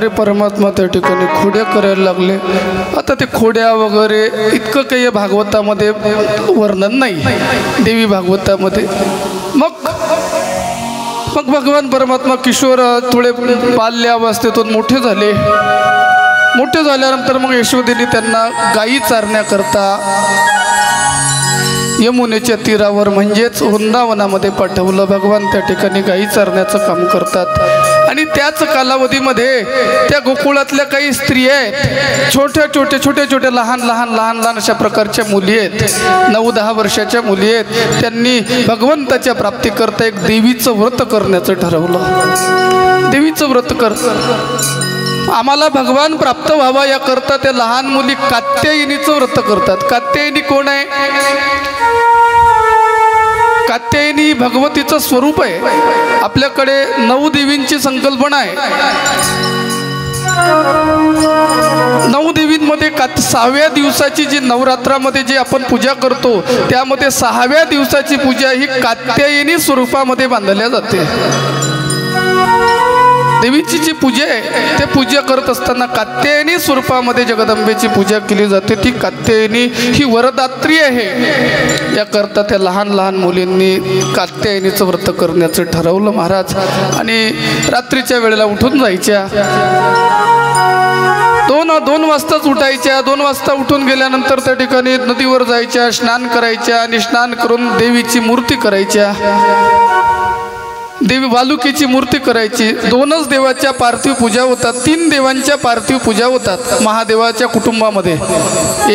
वगैरे परमात्मा त्या ठिकाणी खोड्या करायला लागले। आता ते खोड्या वगैरे इतकं काही भागवतामध्ये वर्णन नाही देवी भागवतामध्ये। मग भगवान परमात्मा किशोर थोडे बाल्यावस्थेतून मोठे झाले। मोठे झाल्यानंतर मग यशोदेने त्यांना गायी चारण्याकरता यमुनेच्या तीरावर म्हणजेच वृंदावनामध्ये पाठवलं। भगवान त्या ठिकाणी गायी चारण्याचं काम करतात आणि त्याच कालावधीमध्ये त्या गोकुळातल्या काही स्त्रिया आहेत, छोट्या लहान अशा प्रकारच्या मुली आहेत, 9-10 वर्षाच्या मुली आहेत। त्यांनी भगवंताच्या प्राप्तीकरता एक देवीचं व्रत करण्याचं ठरवलं। देवीचं व्रत आम्हाला भगवान प्राप्त व्हावा याकरता त्या लहान मुली कात्यायनीचं व्रत करतात। कात्यायनी कोण आहे? कात्यायनी भगवतीचं स्वरूप आहे। आपल्याकडे 9 देवींची संकल्पना आहे। 9 देवींमध्ये 6व्या दिवसाची जी नवरात्रामध्ये जी आपण पूजा करतो त्यामध्ये 6व्या दिवसाची पूजा ही कात्यायनी स्वरूपामध्ये बांधल्या जाते। देवीची जी पूजा आहे ते पूजा करत असताना कात्यायनी स्वरूपामध्ये जगदंबेची पूजा केली जाते। ती कात्यायनी ही वरदात्री आहे। याकरता त्या लहान मुलींनी कात्यायनीचं व्रत करण्याचं ठरवलं महाराज। आणि रात्रीच्या वेळेला उठून जायच्या, 2 वाजताच उठायच्या। 2 वाजता उठून गेल्यानंतर त्या ठिकाणी नदीवर जायच्या, स्नान करायच्या आणि स्नान करून देवीची मूर्ती करायच्या। देवी वालुकीची मूर्ती करायची। 2च देवाच्या पार्थिव पूजा होतात, 3 देवांच्या पार्थिव पूजा होतात महादेवाच्या कुटुंबामध्ये।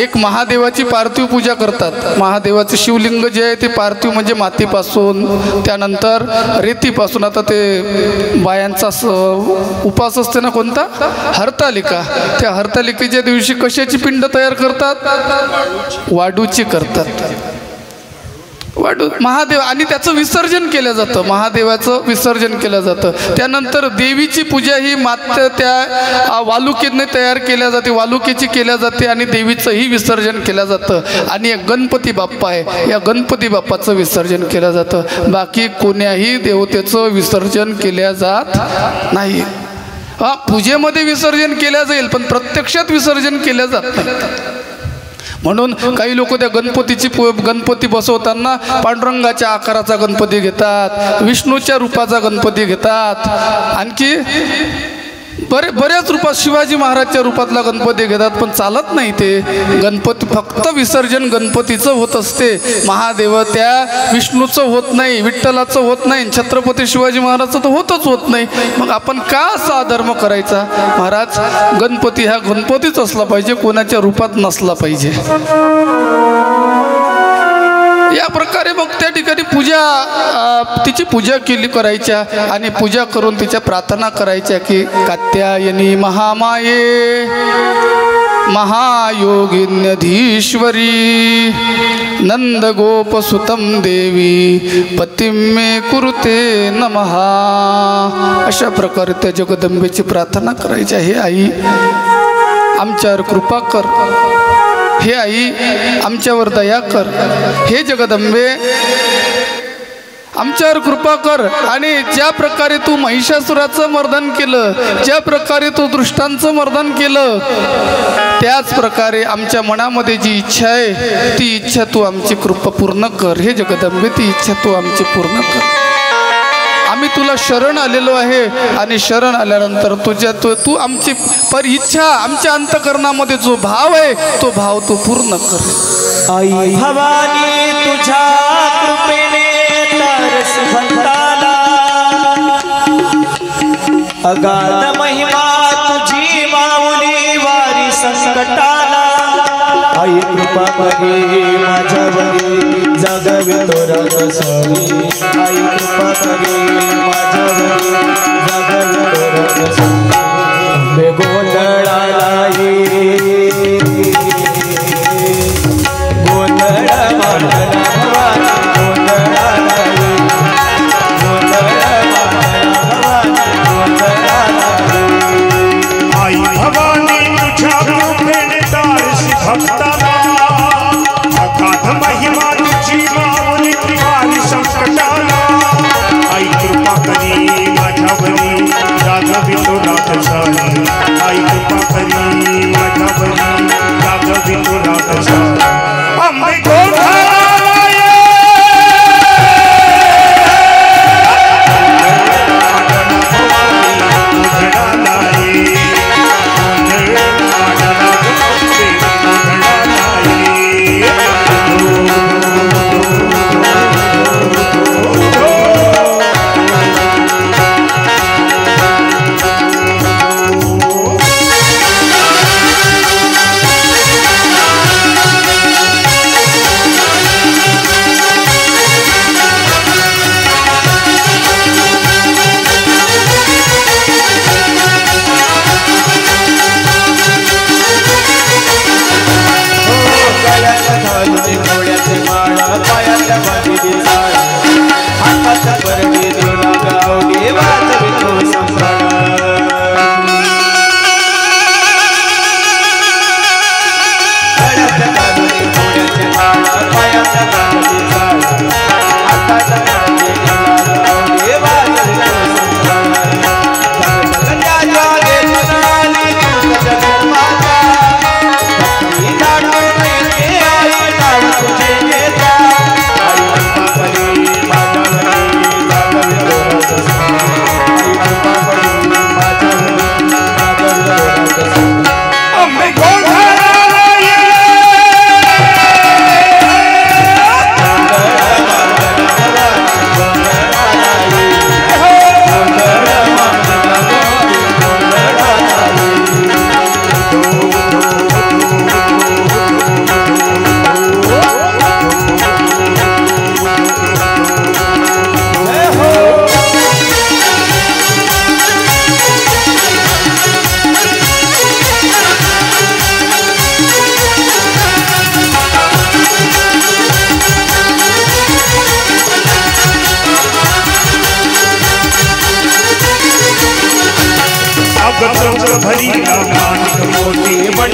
एक महादेवाची पार्थिव पूजा करतात। महादेवाचे शिवलिंग जे आहे ते पार्थिव म्हणजे मातीपासून, त्यानंतर रेतीपासून। आता ते बायांचा उपास असते ना कोणता? हरतालिका। त्या हरतालिकेच्या दिवशी कशाची पिंड तयार करतात? वाडूची करतात। वाडू महादेव आणि त्याचं विसर्जन केलं जातं। महादेवाचं विसर्जन केलं जातं। त्यानंतर देवीची पूजा ही मात्र त्या वालुकीने तयार केल्या जाते, वालुकीची केल्या जाते आणि देवीचंही विसर्जन केलं जातं। आणि एक गणपती बाप्पा आहे, या गणपती बाप्पाचं विसर्जन केलं जातं। बाकी कोण्याही देवतेचं विसर्जन केल्या जात नाही। पूजेमध्ये विसर्जन केलं जाईल पण प्रत्यक्षात विसर्जन केलं जात नाही। म्हणून काही लोक त्या गणपती बसवताना पांडुरंगाच्या आकाराचा गणपती घेतात, विष्णूच्या रूपाचा गणपती घेतात, आणखी बऱ्याच रूपात शिवाजी महाराजच्या रूपातला गणपती घेतात। पण चालत नाही ते गणपती, फक्त विसर्जन गणपतीचं होत असते। महादेव त्या विष्णूचं होत नाही, विठ्ठलाचं होत नाही, छत्रपती शिवाजी महाराजचं तर होत नाही। मग आपण का असा अधर्म करायचा? महाराज, गणपती हा गणपतीच असला पाहिजे, कोणाच्या रूपात नसला पाहिजे। या प्रकारे मग त्या ठिकाणी तिची पूजा करायच्या आणि पूजा करून तिच्या प्रार्थना करायच्या की कात्यायनी महामाये महायोगिन्यधीश्वरी नंद गोपसुतम देवी पतिम मे कुरुते नमः। अशा प्रकारे त्या जगदंबेची प्रार्थना करायच्या। हे आई आमच्यावर कृपा कर, हे आई आमच्यावर दया कर, हे जगदंबे आमच्यावर कृपा कर। आणि ज्या प्रकारे तू महिषासुराचं मर्दन केलं, ज्या प्रकारे तू दृष्टांचं मर्दन केलं, त्याच प्रकारे आमच्या मनामध्ये जी इच्छा आहे ती इच्छा तू आमची कृपा पूर्ण कर। हे जगदंबे, ती इच्छा तू आमची पूर्ण कर। आम्ही तुला शरण आलेलो आहे आणि शरण आल्यानंतर तू आमची इच्छा, आमच्या अंतकरणामध्ये जो भाव आहे तो भाव तू पूर्ण कर। आई भवानी तुझ्या कृपेने तारस भक्ताला, अगाध महिमा तुझी माऊली वारी संकटाला। आई कृपा करे माझ्यावरी जगवितो रसवी, आई कृपा करे माझ्यावरी जगवितो रसवी। गोंधळाला ये गोंधळ मांडला भवानी, गोंधळाला ये गोंधळ मांडला भवानी, गोंधळाला। आई भवानी तुझ्या कृपेने तारसी भक्ताला, अगाध महिमा तुझी माऊली वारी संकटाला। आई कृपा करी माझ्यावरी जागवितो रातसारी,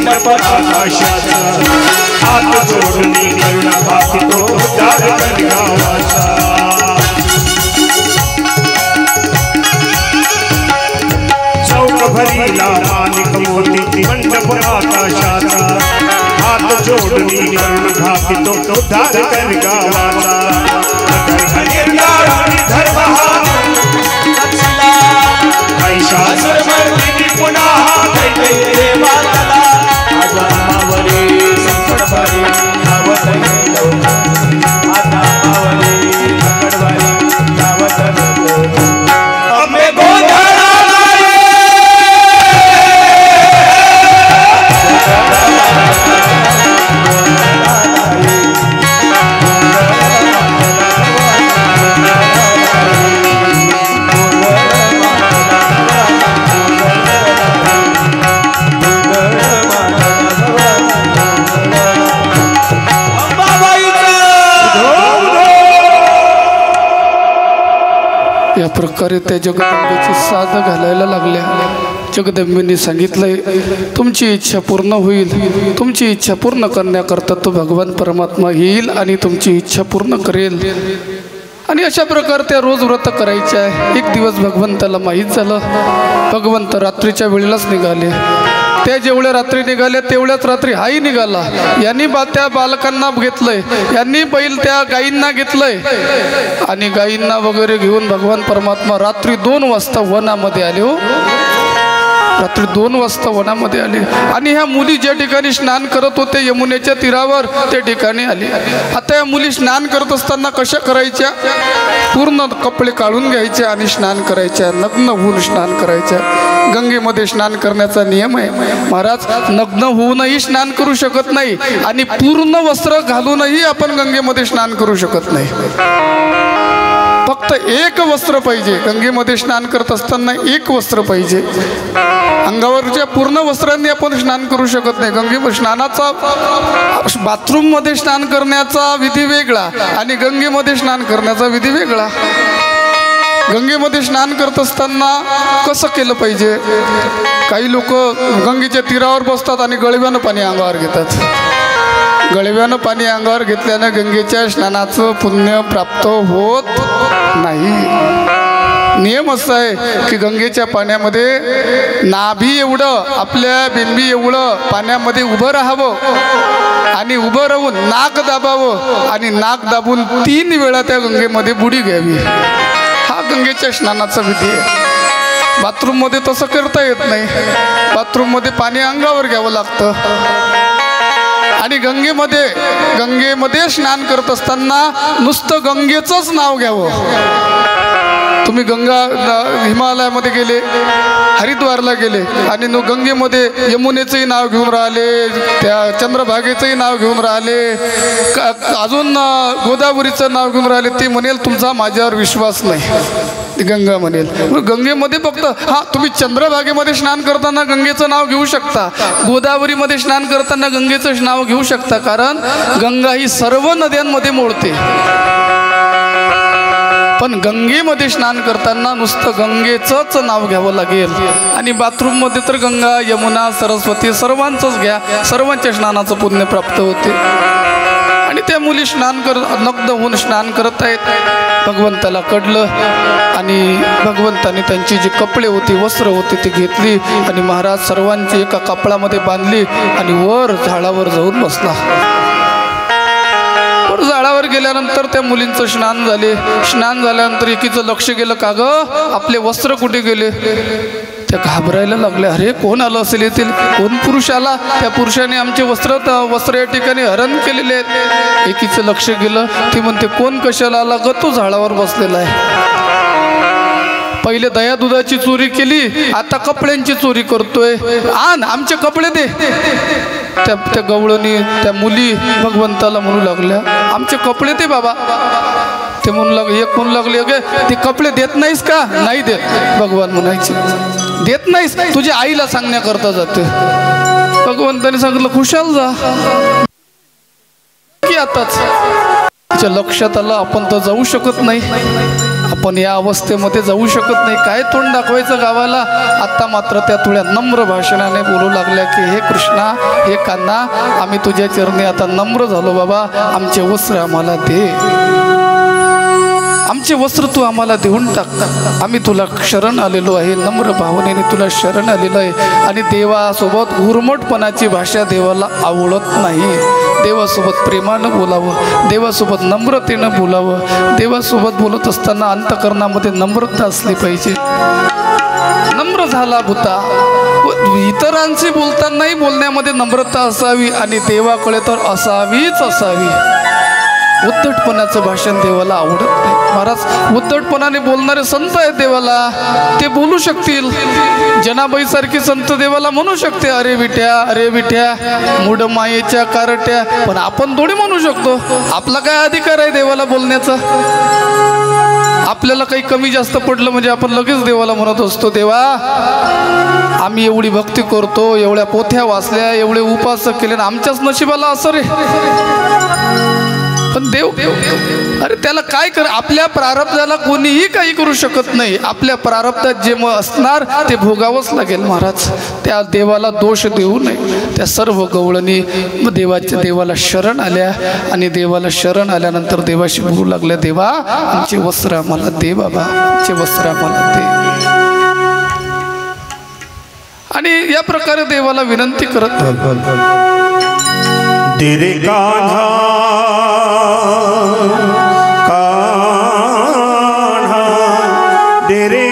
मंडप आकाशाचा हात जोडणी करुण भाकितो दार गावाचा चौक भरीला माणिक मोती मंडप आकाशाचा हात जोडणी करुण भाकितो दार गावाचा महिषासुरमर्दिनी पुन्हा दैत्य वादला आता मावली संकटवारी धावत आता मावली संकटवारी धावत अम्बे गोंधळा या प्रकारे त्या जगदंबेची साथ घालायला लागल्या. जगदंबेने सांगितलंय तुमची इच्छा पूर्ण होईल. तुमची इच्छा पूर्ण करण्याकरता तो भगवान परमात्मा येईल आणि तुमची इच्छा पूर्ण करेल. आणि अशा प्रकारे त्या रोज व्रत करायचे आहे. एक दिवस भगवंताला माहीत झालं. भगवंत रात्रीच्या वेळेलाच निघाले. त्या जेवढ्या रात्री निघाल्या तेवढ्याच रात्री हाही निघाला. यांनी त्या बालकांना घेतलंय, यांनी बैल त्या गायींना घेतलंय आणि गायींना वगैरे घेऊन भगवान परमात्मा रात्री 2 वाजता वनामध्ये आले. हो, रात्री 2 वाजता वनामध्ये आले. आणि ह्या मुली ज्या ठिकाणी स्नान करत होते यमुनेच्या तीरावर त्या ठिकाणी आले. आता या मुली स्नान करत असताना कशा करायच्या? पूर्ण कपडे काढून घ्यायचे आणि स्नान करायच्या, नग्न होऊन स्नान करायच्या. गंगेमध्ये स्नान करण्याचा नियम आहे. महाराज, नग्न होऊनही स्नान करू शकत नाही आणि पूर्ण वस्त्र घालूनही आपण गंगेमध्ये स्नान करू शकत नाही. फक्त एक वस्त्र पाहिजे. गंगेमध्ये स्नान करत असताना एक वस्त्र पाहिजे. अंगावरच्या पूर्ण वस्त्रांनी आपण स्नान करू शकत नाही. गंगेमध्ये स्नानाचा, बाथरूममध्ये स्नान करण्याचा विधी वेगळा आणि गंगेमध्ये स्नान करण्याचा विधी वेगळा. गंगेमध्ये स्नान करत असताना कसं केलं पाहिजे? काही लोक गंगेच्या तीरावर बसतात आणि गळव्यानं पाणी अंगावर घेतात. गळव्यानं पाणी अंगावर घेतल्यानं गंगेच्या स्नानाचं पुण्य प्राप्त होत नाही. नियम असा आहे की गंगेच्या पाण्यामध्ये नाभी एवढं, आपल्या बिंबी एवढं पाण्यामध्ये उभं राहावं आणि उभं राहून नाक दाबावं आणि नाक दाबून 3 वेळा त्या गंगेमध्ये बुडी घ्यावी. हा गंगेच्या स्नानाचा विधी आहे. बाथरूममध्ये तसं करता येत नाही. बाथरूममध्ये पाणी अंगावर घ्यावं लागतं. आणि गंगेमध्ये स्नान करत असताना नुसतं गंगेचंच नाव घ्यावं. तुम्ही हिमालयामध्ये गेले, हरिद्वारला गेले आणि गंगेमध्ये यमुनेचंही नाव घेऊन राहिले, त्या चंद्रभागेचंही नाव घेऊन राहिले, अजून गोदावरीचं नाव घेऊन राहिले, ती म्हणेल तुमचा माझ्यावर विश्वास नाही. गंगा म्हणेल. गंगेमध्ये फक्त तुम्ही चंद्रभागेमध्ये स्नान करताना गंगेचं नाव घेऊ शकता, गोदावरीमध्ये स्नान करताना गंगेचं नाव घेऊ शकता, कारण गंगा ही सर्व नद्यांमध्ये मोडते. पण गंगेमध्ये स्नान करताना नुसतं गंगेचंच नाव घ्यावं लागेल. आणि बाथरूममध्ये तर गंगा, यमुना, सरस्वती सर्वांचंच घ्या, सर्वांच्या स्नानाचं पुण्य प्राप्त होते. आणि त्या मुली नग्न होऊन स्नान करत आहेत. भगवंताला कळलं आणि भगवंताने त्यांची जी कपडे होती, वस्त्र होती ती घेतली आणि महाराज सर्वांची एका कपड्यामध्ये बांधली आणि वर झाडावर जाऊन बसला. झाडावर गेल्यानंतर त्या मुलींचं स्नान झाले. स्नान झाल्यानंतर एकीचं लक्ष गेलं, का ग आपले वस्त्र कुठे गेले? त्या घाबरायला लागल्या. अरे कोण आलं असेल येथील, कोण पुरुष आला? त्या पुरुषाने आमचे वस्त्र या ठिकाणी हरण केलेले आहेत. एकीचं लक्ष गेलं. ती म्हणते कोण कशाला आला ग? तो झाडावर बसलेला आहे. पहिले दया दुधाची चोरी केली, आता कपड्यांची चोरी करतोय. आण आमचे कपडे दे. त्या गवळणी, त्या मुली भगवंताला म्हणू लागल्या, आमचे कपडे दे बाबा. ते म्हणू लागले, एक म्हणू लागले, अगे ते कपडे देत नाहीस का? नाही देत. भगवान म्हणायचे, देत नाहीस? तुझ्या आईला सांगण्याकरता जाते. भगवंताने सांगितलं खुशाल जा की आताच. तिच्या लक्षात आलं आपण तर जाऊ शकत नाही, आपण या अवस्थेमध्ये जाऊ शकत नाही, काय तोंड दाखवायचं गावाला. आता मात्र त्या थोड्या नम्र भाषणाने बोलू लागल्या की हे कृष्णा, हे कान्हा, आम्ही तुझ्या चरणी आता नम्र झालो बाबा, आमचे वस्त्र आम्हाला दे, आमचे वस्त्र तू आम्हाला देऊन टाक, आम्ही तुला शरण आलेलो आहे, नम्र भावनेने तुला शरण आलेलो आहे. आणि देवासोबत उर्मटपणाची भाषा देवाला आवडत नाही. देवासोबत प्रेमानं बोलावं, देवासोबत नम्रतेनं बोलावं. देवासोबत बोलत असताना अंतकरणामध्ये नम्रता असली पाहिजे. नम्र झाला भूता, इतरांशी बोलतानाही बोलण्यामध्ये नम्रता असावी आणि देवाकडे तर असावीच असावी. उद्धटपणाचं भाषण देवाला आवडत नाही. महाराज उद्धटपणाने बोलणारे संत आहेत देवाला, ते बोलू शकतील. जनाबाईसारखी संत देवाला म्हणू शकते, अरे विठ्या मूढ मायेच्या कारट्या, पण आपण थोडी म्हणू शकतो. आपला काय अधिकार आहे देवाला बोलण्याचा? आपल्याला काही कमी जास्त पडलं म्हणजे आपण लगेच देवाला म्हणत असतो, देवा आम्ही एवढी भक्ती करतो, एवढ्या पोथ्या वाचल्या, एवढे उपासक केले, आमच्याच नशिबाला असं रे. पण देव अरे त्याला काय कर, आपल्या प्रारब्धाला कोणीही काही करू शकत नाही. आपल्या प्रारब्धात जे असणार ते भोगावंच लागेल. महाराज त्या देवाला दोष देऊ नये. त्या सर्व गवळणी देवाला शरण आल्या आणि देवाला शरण आल्यानंतर देवाशी बोलू लागल्या, देवा आमचे वस्त्र आम्हाला दे बाबा, आमचे वस्त्र आम्हाला दे. आणि या प्रकारे देवाला विनंती करत तेरे कान्हा कान्हा तेरे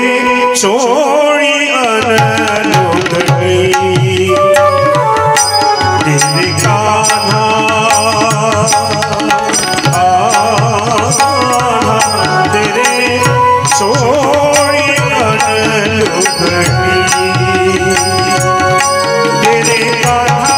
चोरी अनलोकनी, तेरे कान्हा कान्हा तेरे चोरी अनलोकनी, तेरे कान्हा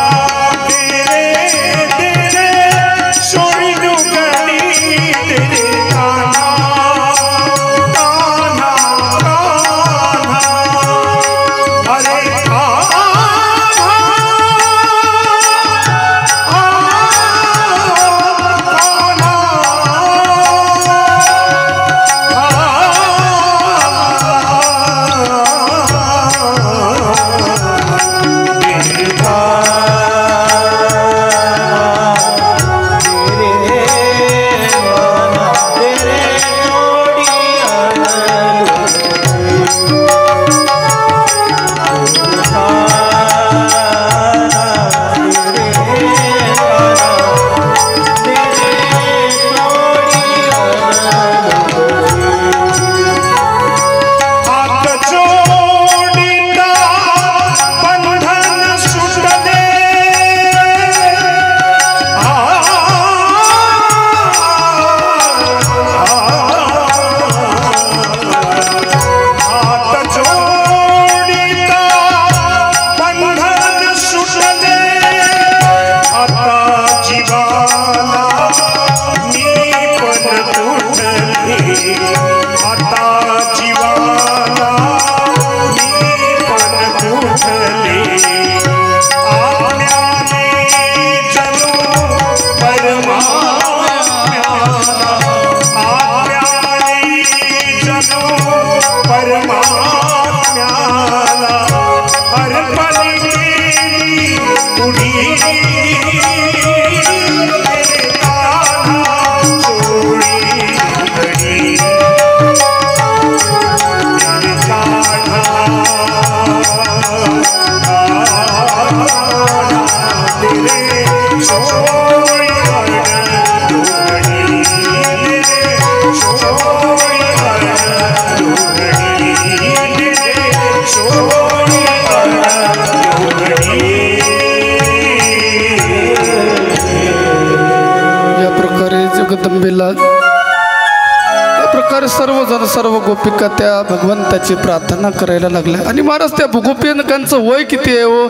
जगदंबेला या प्रकारे सर्वजण सर्व गोपिका त्या भगवंताची प्रार्थना करायला लागल्या. आणि महाराज त्या गोपिकांचं वय किती आहे हो?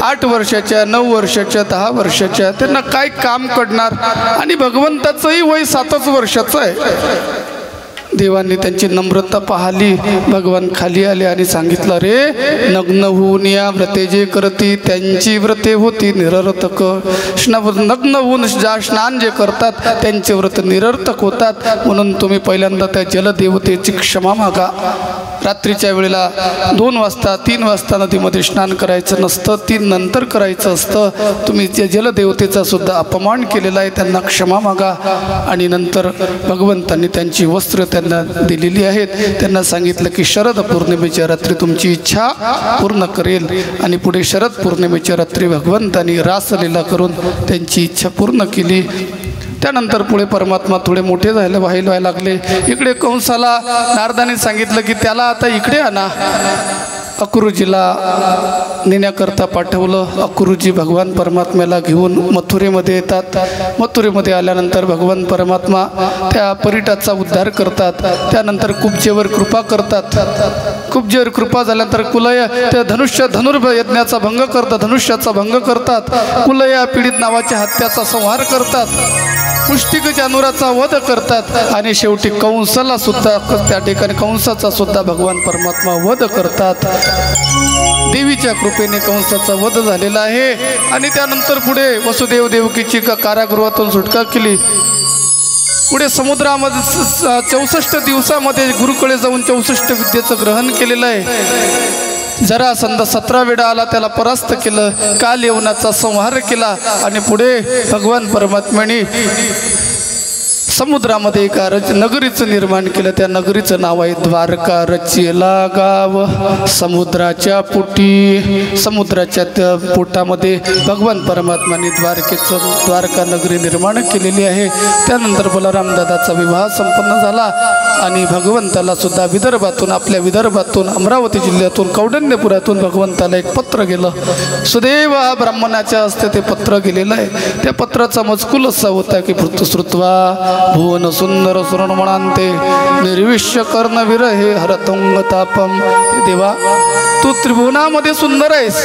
8 वर्षाच्या, 9 वर्षाच्या, 10 वर्षाच्या. त्यांना काय काम करणार? आणि भगवंताचंही वय 7च वर्षाचं आहे. देवांनी त्यांची नम्रता पाहिली. भगवान खाली आले आणि सांगितलं, रे नग्न होऊन या व्रते जे करती त्यांची व्रते होती निरर्थक. नग्न होऊन स्नान जे करतात त्यांचे व्रत निरर्थक होतात. म्हणून तुम्ही पहिल्यांदा त्या जलदेवतेची क्षमा मागा. रात्रीच्या वेळेला 2 वाजता 3 वाजता नदीमध्ये स्नान करायचं नसतं, 3 नंतर करायचं असतं. तुम्ही त्या जलदेवतेचा सुद्धा अपमान केलेला आहे, त्यांना क्षमा मागा. आणि नंतर भगवंतांनी त्यांची वस्त्र त्यांना दिलेली आहेत. त्यांना सांगितलं की शरद पौर्णिमेच्या रात्री तुमची इच्छा पूर्ण करेल. आणि पुढे शरद पौर्णिमेच्या रात्री भगवंतांनी रासलीला करून त्यांची इच्छा पूर्ण केली. त्यानंतर पुढे परमात्मा थोडे मोठे व्हायला लागले. इकडे कंसाला नारदाने सांगितलं की त्याला आता इकडे आणा. अक्रूजीला नेण्याकरता पाठवलं. अक्रूजी भगवान परमात्म्याला घेऊन मथुरेमध्ये येतात. मथुरेमध्ये आल्यानंतर भगवान परमात्मा त्या परिटाचा उद्धार करतात. त्यानंतर कुब्जेवर कृपा करतात. कुब्जेवर कृपा झाल्यानंतर कुलय त्या धनुर्यज्ञाचा भंग करतात, धनुष्याचा भंग करतात. कुलया पीडित नावाच्या हत्याचा संहार करतात. पुष्टिक जानूराचा वध करतात. आणि शेवटी कंसाला सुद्धा त्या ठिकाणी कंसाचा सुद्धा भगवान परमात्मा वध करतात. देवीच्या कृपेने कंसाचा वध झालेला आहे. आणि त्यानंतर पुढे वसुदेव देवकीची कारागृहातून सुटका केली. पुढे समुद्रामध्ये 64 दिवसामध्ये गुरुकडे जाऊन 64 विद्येचं ग्रहण केलेलं आहे. जरासंध 17 वेळा आला, त्याला परास्त केलं. काल यवनाचा संहार केला. आणि पुढे भगवान परमात्म्याने समुद्रामध्ये एका नगरीचं निर्माण केलं. त्या नगरीचं नाव आहे द्वारका. रचिला गाव समुद्राच्या पोटी. समुद्राच्या त्या पोटामध्ये भगवान परमात्माने द्वारका नगरी निर्माण केलेली आहे. त्यानंतर बलराम दादाचा विवाह संपन्न झाला. आणि भगवंताला सुद्धा विदर्भातून, आपल्या विदर्भातून, अमरावती जिल्ह्यातून, कौंडण्यपुरातून भगवंताला एक पत्र गेलं. सुदैव हा ब्राह्मणाच्या हस्ते ते पत्र गेलेलं आहे. त्या पत्राचा मजकूल असा होता की भृतश्रुत्वा भुवन सुंदर सुरणमणांते निर्विश्य कर्ण विरहे हरतुंग तापम. देवा, तू त्रिभुवनामध्ये सुंदर आहेस.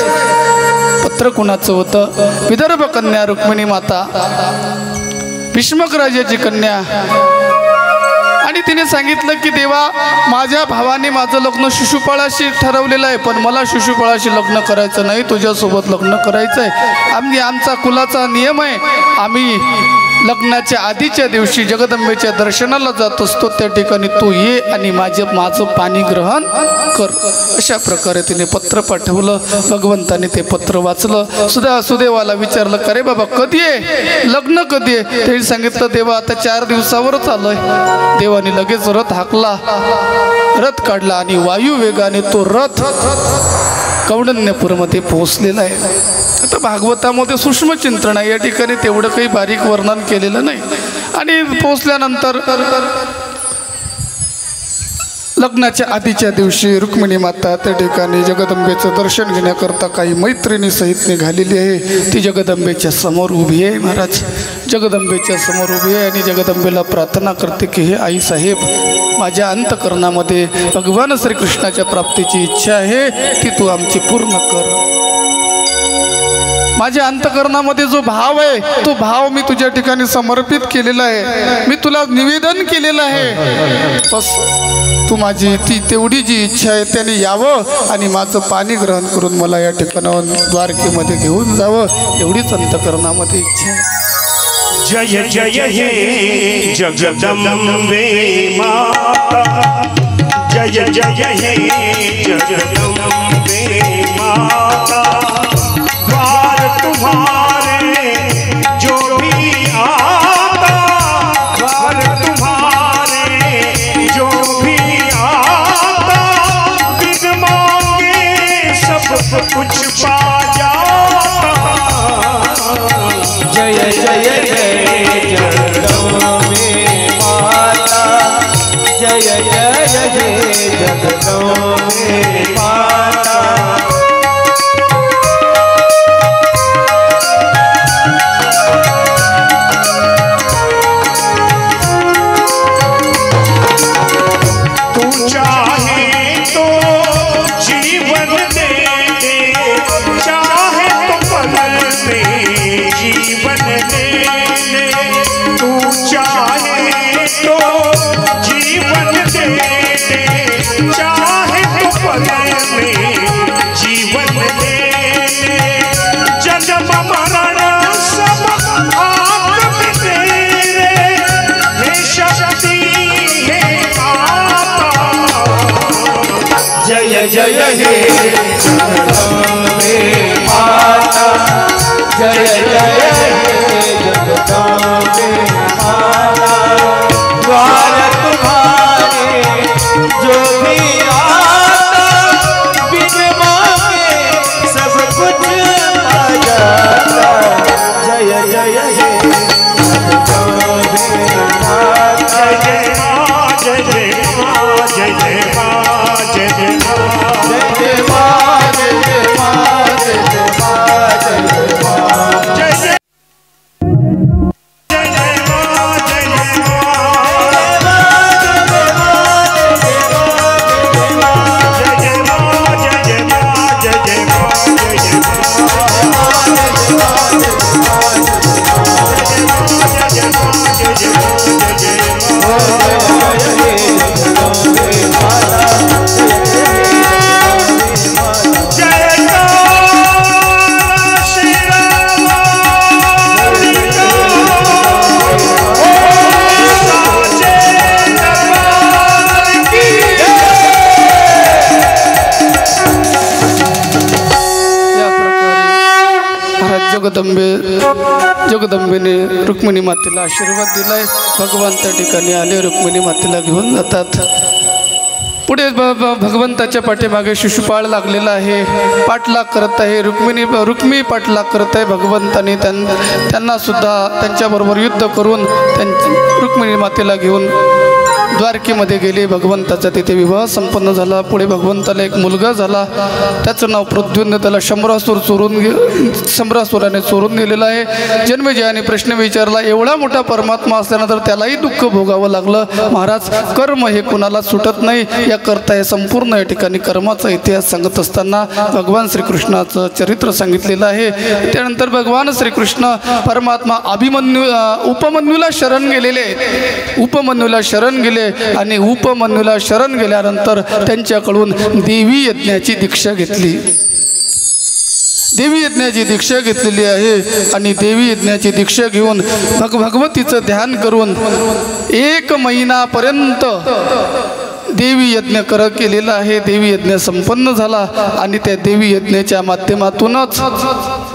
पत्र कुणाचं होतं? विदर्भ कन्या रुक्मिणी माता, भीष्मक राजाची कन्या. आणि तिने सांगितलं की देवा, माझ्या भावाने माझं लग्न शिशुपाळाशी ठरवलेलं आहे, पण मला शिशुपाळाशी लग्न करायचं नाही, तुझ्यासोबत लग्न करायचं आहे. आमचा कुलाचा नियम आहे, आम्ही लग्नाच्या आधीच्या दिवशी जगदंबेच्या दर्शनाला जात असतो. त्या ठिकाणी तू ये आणि माझं पाणी ग्रहण कर. अशा प्रकारे तिने पत्र पाठवलं. भगवंताने ते पत्र वाचलं. सुदेवाला विचारलं, का रे बाबा, कधी आहे लग्न, कधी आहे? त्यांनी सांगितलं, देवा आता 4 दिवसावरच आलोय. देवाने लगेच रथ हाकला, रथ काढला आणि वायू वेगाने तो रथ कौंडण्यपूरमध्ये पोहोचलेला आहे. आता भागवतामध्ये सूक्ष्म चिंतन आहे, या ठिकाणी तेवढं काही बारीक वर्णन केलेलं नाही. आणि पोहोचल्यानंतर लग्नाच्या आधीच्या दिवशी रुक्मिणी माता त्या ठिकाणी जगदंबेचं दर्शन घेण्याकरता काही मैत्रिणी सहित निघालेली आहे. ती जगदंबेच्या समोर उभी आहे. महाराज जगदंबेच्या समोर उभी आहे आणि जगदंबेला प्रार्थना करते की हे आई साहेब, माझ्या अंतकरणामध्ये भगवान श्रीकृष्णाच्या प्राप्तीची इच्छा आहे, ती तू आमची पूर्ण कर. माझ्या अंतकरणामध्ये जो भाव आहे, तो भाव मी तुझ्या ठिकाणी समर्पित केलेला आहे, मी तुला निवेदन केलेलं आहे. बस तू माझी ती तेवढी जी इच्छा आहे त्याने यावं आणि माझं पाणी ग्रहण करून मला या ठिकाणावर द्वारकेमध्ये घेऊन जावं, एवढीच अंतकरणामध्ये इच्छा आहे. जय जय हे जगदंबे माता, जय जय हे जगदंबे माता. द्वार तुम्हारे जो भी आता, द्वार तुम्हारे जो भी आता, बिन मांगे सब कुछ पा जाता. जय जय जय जगदंबे माता, जय जय जय जगदंबे माता. जीवन दे जय हे जगदम्बे माता जय जय हे जगदम्बे माता द्वार तुम्हारे जो भी आता बिन मांगे सब कुछ आ जाता जय जय हे जगदम्बे माता जय जय माँ जय जय माँ जय जय माँ जय जय माँ जय जय माँ जय जय माँ जय जय माँ जय जय जगदंबेने रुक्मिणी मातेला आशीर्वाद दिलाय. भगवान त्या ठिकाणी आले, रुक्मिणी मातेला घेऊन जातात. पुढे भगवंताच्या पाठीमागे शिशुपाळ लागलेला आहे, पाठलाग करत आहे. रुक्मिणी पाठलाग करत आहे. भगवंताने त्यांना सुद्धा त्यांच्याबरोबर युद्ध करून रुक्मिणी मातेला घेऊन द्वारकेमध्ये गेले. भगवंताचा तिथे विवाह संपन्न झाला. पुढे भगवंताला एक मुलगा झाला, त्याचं नाव प्रद्युम्न. त्याला शंभरासुराने चोरून नेलेलं आहे. जन्मजयाने प्रश्न विचारला, एवढा मोठा परमात्मा असल्यानंतर त्यालाही दुःख भोगावं लागलं. महाराज, कर्म हे कुणाला सुटत नाही. या करता हे संपूर्ण या ठिकाणी कर्माचा इतिहास सांगत असताना भगवान श्रीकृष्णाचं चरित्र सांगितलेलं आहे. त्यानंतर भगवान श्रीकृष्ण परमात्मा उपमन्यूला शरण गेलेले आहेत. उपमन्यूला शरण गेले आणि उपमन्यूला शरण गेल्यानंतर त्यांच्याकडून देवी यज्ञाची दीक्षा घेतली. देवी यज्ञाची दीक्षा घेतलेली आहे आणि देवी यज्ञाची दीक्षा घेऊन भगवतीचं ध्यान करून 1 महिनापर्यंत देवी यज्ञ केलेला आहे. देवी यज्ञ संपन्न झाला आणि त्या देवी यज्ञाच्या माध्यमातूनच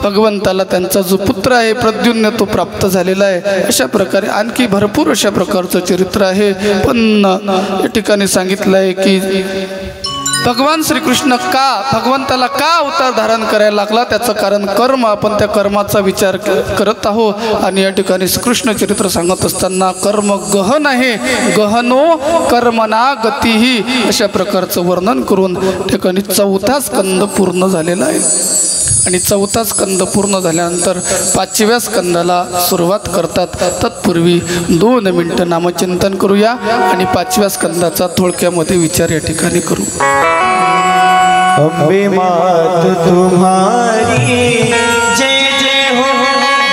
भगवंताला त्यांचा जो पुत्र आहे प्रद्युम्न तो प्राप्त झालेला आहे. अशा प्रकारे आणखी भरपूर अशा प्रकारचं चरित्र आहे. पण या ठिकाणी सांगितलं आहे की भगवान श्रीकृष्ण भगवंताला का अवतार धारण करायला लागला, त्याचं कारण कर्म. आपण त्या कर्माचा विचार करत आहोत आणि या ठिकाणी कृष्ण चरित्र सांगत असताना कर्म गहन आहे, गहनो कर्मना गतीही, अशा प्रकारचं वर्णन करून ठिकाणी 4था स्कंद पूर्ण झालेला आहे. आणि 4था स्कंद पूर्ण झाल्यानंतर 5व्या स्कंदाला सुरुवात करतात. तत्पूर्वी 2 मिनिटं नामचिंतन करूया आणि 5व्या स्कंदाचा थोडक्यामध्ये विचार या ठिकाणी करू. अम्बे मात तुम्हारी जय जय हो,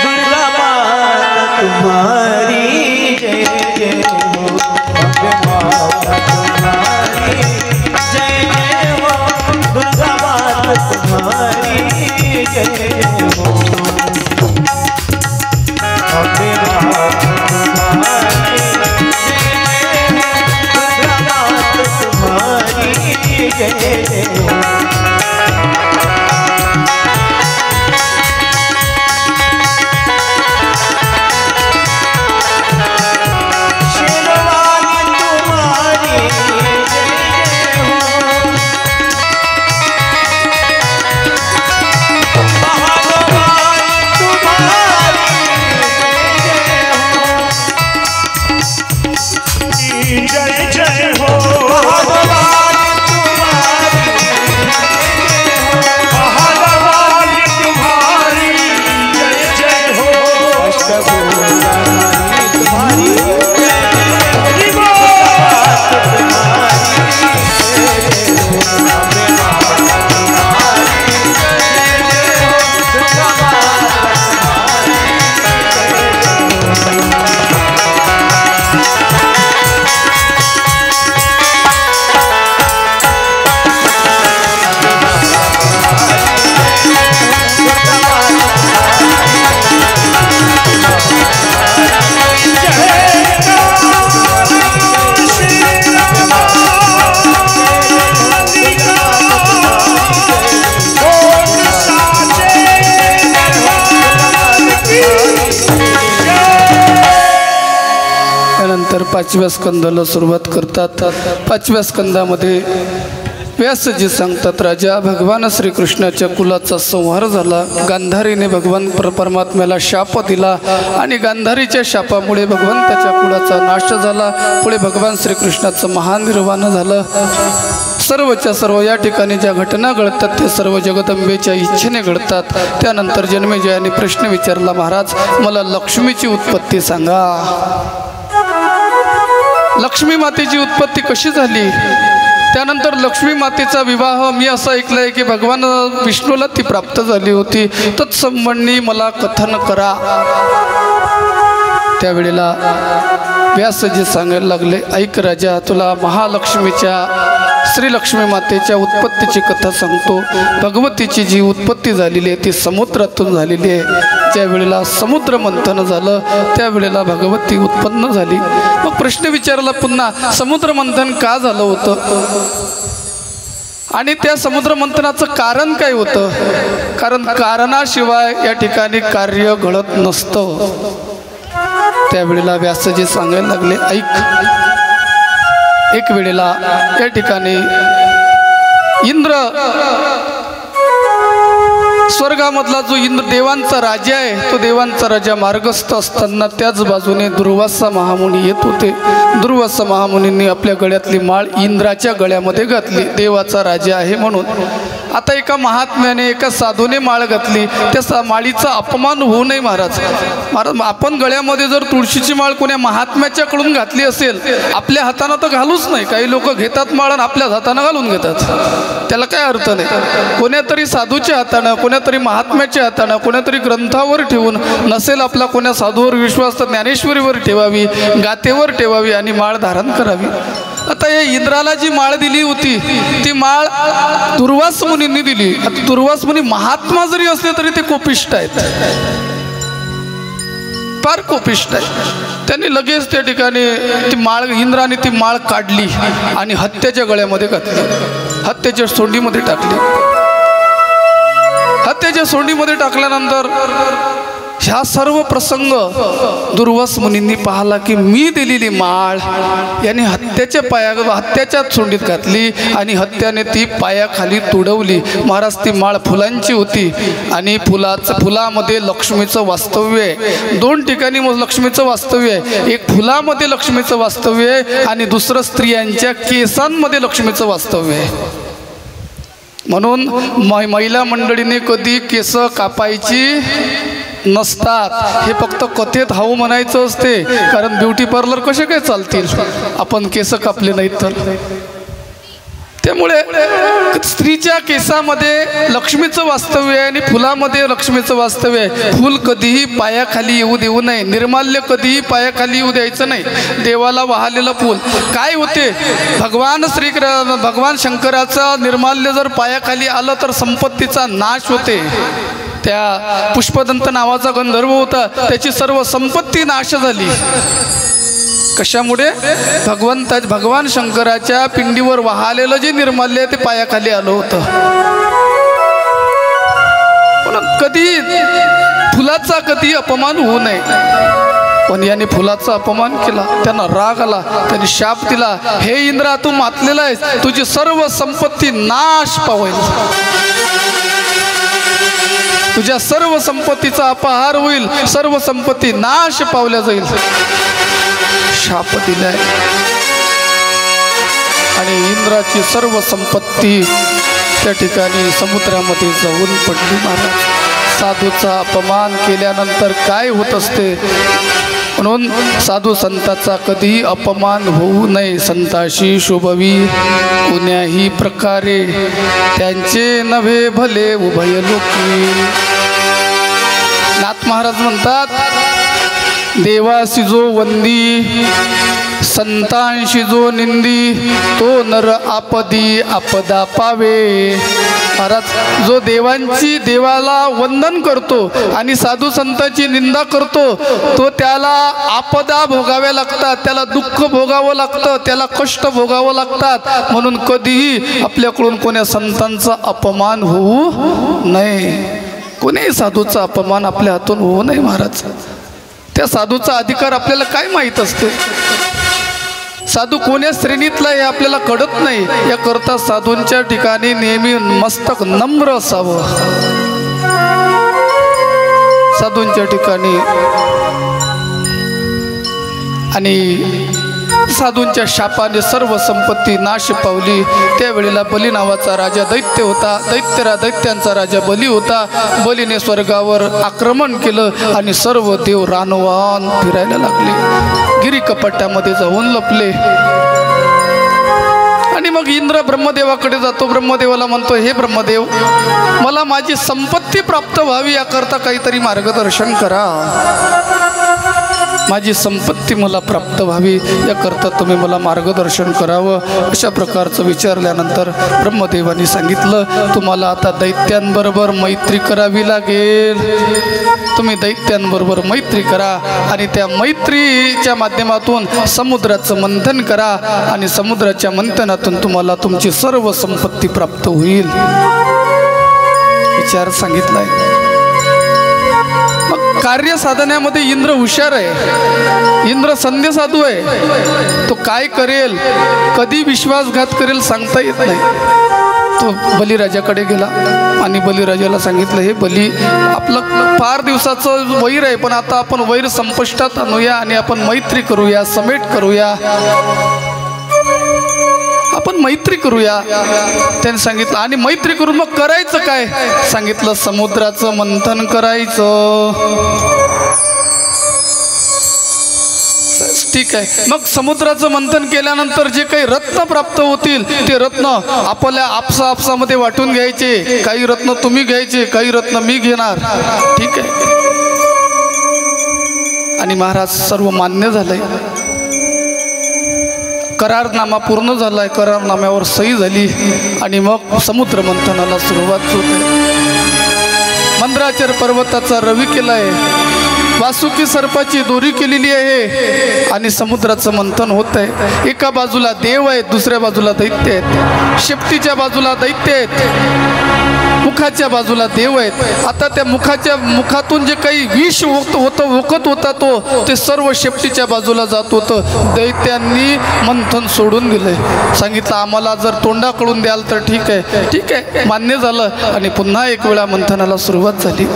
दुर्गा मात तुम्हारी जय जय हो. अम्बे मात तुम्हारी जय जय हो, दुर्गा मात तुम्हारी जय जय हो. अम्बे मात तुम्हारी जय जय हो, दुर्गा मात तुम्हारी जय जय हो. तर 5व्या स्कंदाला सुरुवात करतात. 5व्या स्कंदामध्ये व्यासजी सांगतात, राजा भगवान श्रीकृष्णाच्या कुलाचा संहार झाला. गांधारीने भगवान परमात्म्याला शाप दिला आणि गांधारीच्या शापामुळे भगवंताच्या कुलाचा नाश झाला. पुढे भगवान श्रीकृष्णाचं महानिर्वाण झालं. सर्वच्या सर्व या ठिकाणी ज्या घटना घडतात ते सर्व जगदंबेच्या इच्छेने घडतात. त्यानंतर जन्मेजयाने प्रश्न विचारला, महाराज मला लक्ष्मीची उत्पत्ती सांगा. लक्ष्मी मातेची उत्पत्ती कशी झाली? त्यानंतर लक्ष्मी मातेचा विवाह मी असं ऐकलंय की भगवान विष्णूला ती प्राप्त झाली होती. तत्संबंधी मला कथन करा. त्यावेळेला व्यासजी सांगायला लागले, ऐक राजा, तुला महालक्ष्मीच्या श्रीलक्ष्मी मातेच्या उत्पत्तीची कथा सांगतो. भगवतीची जी उत्पत्ती झालेली आहे ती समुद्रातून झालेली आहे. ज्या वेळेला समुद्र मंथन झालं त्यावेळेला भगवती उत्पन्न झाली. मग प्रश्न विचारला पुन्हा, समुद्र मंथन का झालं होतं आणि त्या समुद्र मंथनाचं कारण काय होतं? कारण कारणाशिवाय या ठिकाणी कार्य घडत नसतं. त्यावेळेला व्यासजी सांगायला लागले, ऐक, एक वेळेला या ठिकाणी इंद्र स्वर्गामधला जो इंद्र देवांचा राजा आहे तो देवांचा राजा मार्गस्थ असताना त्याच बाजूने दुर्वासा महामुनी येत होते. दुर्वासा महामुनींनी आपल्या गळ्यातली माळ इंद्राच्या गळ्यामध्ये घातली, देवाचा राजा आहे म्हणून. आता एका महात्म्याने एका साधूने माळ घातली, त्या माळीचा अपमान होऊ नये महाराज. आपण गळ्यामध्ये जर तुळशीची माळ कोण्या महात्म्याच्याकडून घातली असेल, आपल्या हातानं तर घालूच नाही. काही लोक घेतात माळ आणि आपल्याच हातानं घालून घेतात, त्याला काय अर्थ नाही. कोण्यातरी साधूच्या हातानं, कोण्यातरी महात्म्याच्या हातानं, कोण्यातरी ग्रंथावर ठेवून, नसेल आपला कोण्या साधूवर विश्वास तर ज्ञानेश्वरीवर ठेवावी, गातेवर ठेवावी आणि माळ धारण करावी. आता या इंद्राला जी माळ दिली होती ती माळ दुर्वास मुनींनी दिली. आता दुर्वास मुनी महात्मा जरी असले तरी ते कोपिष्ट आहेत, फार कोपिष्ट आहे. त्यांनी लगेच त्या ठिकाणी ती माळ, इंद्राने ती माळ काढली आणि हत्याच्या गळ्यामध्ये घातली, हत्याच्या सोंडीमध्ये टाकली. हत्याच्या सोंडीमध्ये टाकल्यानंतर ह्या सर्व प्रसंग दुर्वास मुनींनी पाहिला की मी दिलेली माळ याने हत्याच्या सोंडीत घातली आणि हत्याने ती पायाखाली तुडवली. महाराज ती माळ फुलांची होती आणि फुलामध्ये लक्ष्मीचं वास्तव्य आहे. दोन ठिकाणी लक्ष्मीचं वास्तव्य आहे. एक फुलामध्ये लक्ष्मीचं वास्तव्य आहे आणि दुसरं स्त्रियांच्या केसांमध्ये लक्ष्मीचं वास्तव्य आहे. म्हणून महिला मंडळीने कधी केस कापायची नसतात. हे फक्त कथेत हाऊ म्हणायचं असते, कारण ब्युटी पार्लर कसे काय चालतील आपण केस कापले नाहीत तर. त्यामुळे स्त्रीच्या केसामध्ये लक्ष्मीचं वास्तव्य आहे आणि फुलामध्ये लक्ष्मीचं वास्तव्य आहे. फूल कधीही पायाखाली येऊ देऊ नये, निर्माल्य कधीही पायाखाली येऊ द्यायचं नाही. देवाला वाहलेलं फूल काय होते, भगवान शंकराचं निर्माल्य जर पायाखाली आलं तर संपत्तीचा नाश होते. त्या पुष्पदंत नावाचा गंधर्व होता, त्याची सर्व संपत्ती नाश झाली. कशामुळे? भगवान शंकराच्या पिंडीवर वाहलेलं जे निर्माल्य ते पायाखाली आलं होतं. म्हणून कधी फुलाचा कधी अपमान होऊ नये. पण याने फुलाचा अपमान केला, त्यांना राग आला, त्यांनी शाप दिला, हे इंद्रा तू मातलेला आहेस, तुझी सर्व संपत्ती नाश पावेल, तुझ्या सर्व संपत्तीचा अपहार होईल, सर्व संपत्ती नाश पावल्या जाईल. शाप दिलाय आणि इंद्राची सर्व संपत्ती त्या ठिकाणी समुद्रामध्ये जाऊन पडली. महाराज साधूचा अपमान केल्यानंतर काय होत असते, म्हणून साधू संताचा कधीही अपमान होऊ नये. संताशी शोभवी कोण्याही प्रकारे, त्यांचे नव्हे भले उभय लोकी. नाथ महाराज म्हणतात, देवासी जो वंदी, संतांशी जो निंदी, तो नर आपदी आपदा पावे. महाराज जो देवाला वंदन करतो आणि साधू संतांची निंदा करतो तो त्याला आपदा भोगाव्या लागतात, त्याला दुःख भोगावं लागतं, त्याला कष्ट भोगावं लागतात. म्हणून कधीही आपल्याकडून कोण्या संतांचा अपमान होऊ नये, कोणीही साधूचा अपमान आपल्या हातून होऊ नये. महाराज त्या साधूचा अधिकार आपल्याला काय माहीत असते. साधू कोण्या श्रेणीतला हे आपल्याला कळत नाही, याकरता साधूंच्या ठिकाणी नेहमी मस्तक नम्र असावं. साधूंच्या ठिकाणी आणि साधूंच्या शापाने सर्व संपत्ती नाश पावली. त्यावेळेला बली नावाचा राजा दैत्य होता. दैत्यांचा राजा बली होता. बलीने स्वर्गावर आक्रमण केलं आणि सर्व देव रानवान फिरायला लागले, गिरी कपाटामध्ये जाऊन लपले. आणि मग इंद्र ब्रह्मदेवाकडे जातो. ब्रह्मदेवाला म्हणतो, हे ब्रह्मदेव, मला माझी संपत्ती प्राप्त व्हावी याकरता काहीतरी मार्गदर्शन करा. माझी संपत्ती मला प्राप्त व्हावी याकरता तुम्ही मला मार्गदर्शन करावं. अशा प्रकारचं विचारल्यानंतर ब्रह्मदेवानी सांगितलं, तुम्हाला आता दैत्यांबरोबर मैत्री करावी लागेल. तुम्ही दैत्यांबरोबर मैत्री करा आणि त्या मैत्रीच्या माध्यमातून समुद्राचं मंथन करा आणि समुद्राच्या मंथनातून तुम्हाला तुमची सर्व संपत्ती प्राप्त होईल. विचार सांगितलाय. कार्य साधण्यामध्ये इंद्र हुशार आहे. इंद्र संध्य साधू आहे. तो काय करेल, कधी विश्वासघात करेल सांगता येत नाही. तो बलिराजाकडे गेला आणि बलिराजाला सांगितलं, हे बली, आपलं फार दिवसाचं वैर आहे, पण आता आपण वैर संपुष्टात आणूया आणि आपण मैत्री करूया, समेट करूया, आपण मैत्री करूया. त्याने सांगितलं. आणि मैत्री करून मग करायचं काय सांगितलं, समुद्राचं मंथन करायचं. ठीक आहे. मग समुद्राचं मंथन केल्यानंतर जे काही रत्न प्राप्त होतील ते रत्न आपल्या आपसामध्ये वाटून घ्यायचे. काही रत्न तुम्ही घ्यायचे, काही रत्न मी घेणार. ठीक आहे. आणि महाराज सर्व मान्य झालंय. करारनामा पूर्ण झालाय. करारनाम्यावर सही झाली आणि मग समुद्र मंथनाला सुरुवात होते. मंद्राचल पर्वताचा रवी केलाय, वासुकी सर्पाची दोरी केलेली आहे आणि समुद्राचं मंथन होत आहे. एका बाजूला देव आहेत, दुसऱ्या बाजूला दैत्य आहेत. शेपटीच्या बाजूला दैत्य आहेत, मुखाच्या बाजूला देव आहेत. आता त्या मुखातून जे काही विष ओकत होता तो ते सर्व शेपटीच्या बाजूला जात होतं. दैत्यांनी मंथन सोडून दिलंय. सांगितलं, आम्हाला जर तोंडाकडून द्याल तर ठीक आहे. ठीक आहे, मान्य झालं आणि पुन्हा एक वेळा मंथनाला सुरुवात झाली.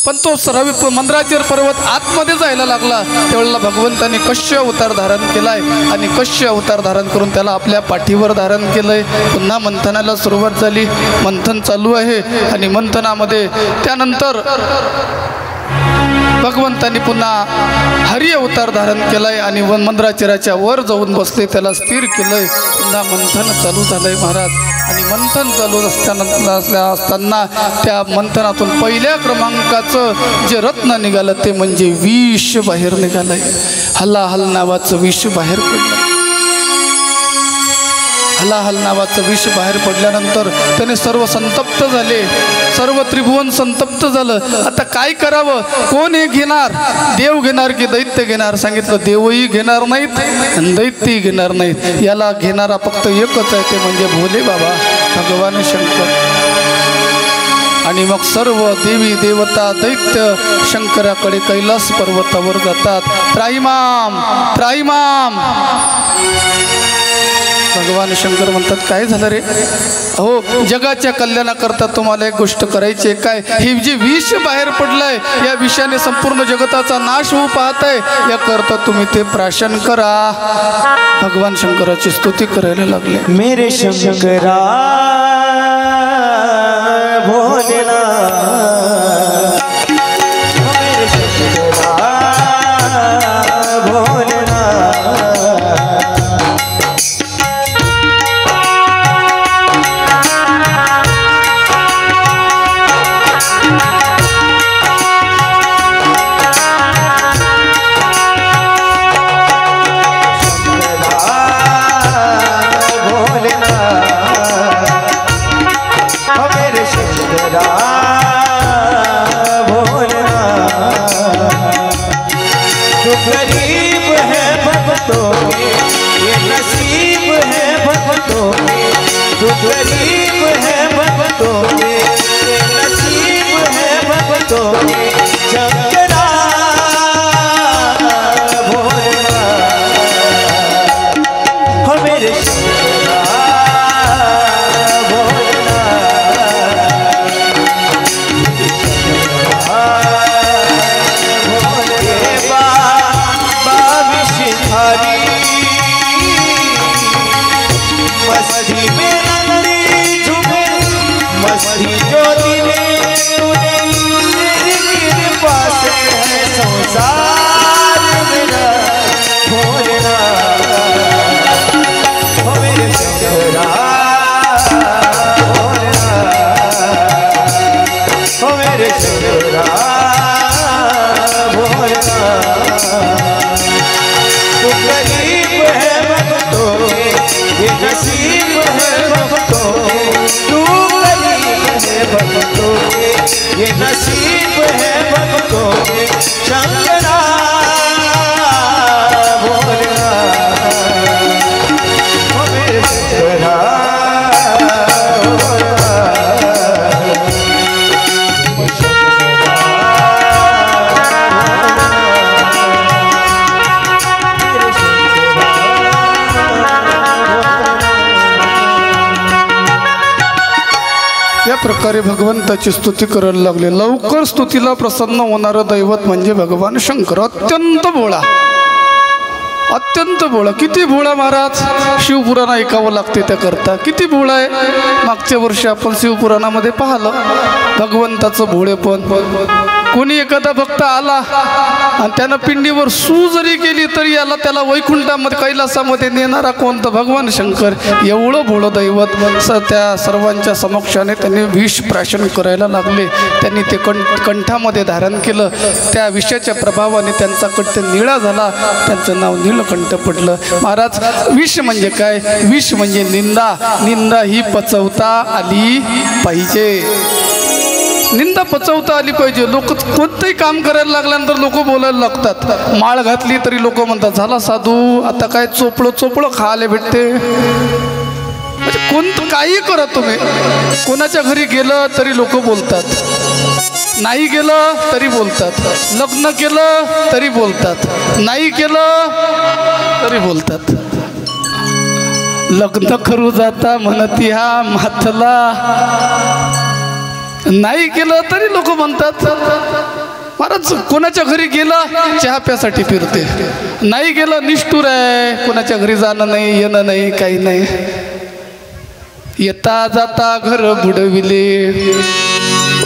पण तो मंद्राचल पर्वत आतमध्ये जायला लागला. त्यावेळेला भगवंतांनी कश्य अवतार धारण केलाय आणि कश्य अवतार धारण करून त्याला आपल्या पाठीवर धारण केलंय. पुन्हा मंथनाला सुरुवात झाली. मंथन चालू आहे आणि मंथनामध्ये त्यानंतर भगवंतांनी पुन्हा हरी अवतार धारण केलाय आणि मंद्राचलाच्या वर जाऊन बसले, त्याला स्थिर केलंय. पुन्हा मंथन चालू झालंय महाराज. आणि मंथन चालू असताना त्या मंथनातून पहिल्या क्रमांकाचं जे रत्न निघालं ते म्हणजे विष बाहेर निघालंय. हलाहल नावाचं विष बाहेर पडलं. हलाहल नावाचं विष बाहेर पडल्यानंतर त्याने सर्व संतप्त झाले. सर्व त्रिभुवन संतप्त झालं. आता काय करावं, कोण हे घेणार, देव घेणार की दैत्य घेणार? सांगितलं, देवही घेणार नाहीत आणि दैत्यही घेणार नाहीत. याला घेणारा फक्त एकच आहे, ते म्हणजे भोले बाबा भगवान शंकर. आणि मग सर्व देवी देवता दैत्य शंकराकडे कैलास पर्वतावर जातात. त्राहिमाम त्राहिमाम. भगवान शंकर म्हणतात, काय झालं रे? हो, जगाच्या कल्याणाकरता तुम्हाला एक गोष्ट करायची आहे. काय? हे जे विष बाहेर पडलंय, या विषाने संपूर्ण जगताचा नाश होऊ पाहत आहे, याकरता तुम्ही ते प्राशन करा. भगवान शंकराची स्तुती करायला लागले. मेरे शंकरा भोलेनाथ, मेरे शंकरा भोलेनाथ, गरीब है भक्तों के, नसीब है भक्तों के, शंकरा भोलेनाथ, कोणी शंकरा बोलना शंकरा या प्रकारे भगवंताची स्तुती करायला लागले. लवकर स्तुतीला प्रसन्न होणारं दैवत म्हणजे भगवान शंकर. अत्यंत भोळा, अत्यंत भोळा. किती भोळा महाराज, शिवपुराण ऐकावं लागते त्याकरता. किती भोळा आहे. मागच्या वर्षी आपण शिवपुराणामध्ये पाहिलं भगवंताचं भोळेपण. कोणी एखादा भक्त आला आणि त्यानं पिंडीवर सू जरी केली तरी याला त्याला वैकुंठामध्ये कैलासामध्ये नेणारा कोणता भगवान शंकर. एवढं भोळं दैवत. त्या सर्वांच्या समक्षाने त्यांनी विष प्राशन करायला लागले. त्यांनी ते कंठामध्ये धारण केलं. त्या विषाच्या प्रभावाने त्यांचा कंठ निळा झाला. त्यांचं नाव नीलकंठ पडलं. महाराज, विष म्हणजे काय? विष म्हणजे निंदा. निंदा ही पचवता आली पाहिजे. निंदा पचवता आली पाहिजे. लोक कोणतंही काम करायला लागल्यानंतर लोक बोलायला लागतात. माळ घातली तरी लोक म्हणतात झाला साधू, आता काय चोपळं चोपळं खायला भेटते. म्हणजे कोणतं काही करा तुम्ही. कोणाच्या घरी गेलं तरी लोक बोलतात, नाही गेलं तरी बोलतात, लग्न केलं तरी बोलतात, नाही केलं तरी बोलतात. लग्न करू जाता म्हणती हा माथला, नाही केलं तरी लोक म्हणतात. महाराज, कोणाच्या घरी गेला चहा प्यासाठी फिरते, नाही गेलं निष्ठुर आहे. कोणाच्या घरी जाणं नाही, येणं नाही, काही नाही. येता जाता घर बुडविले.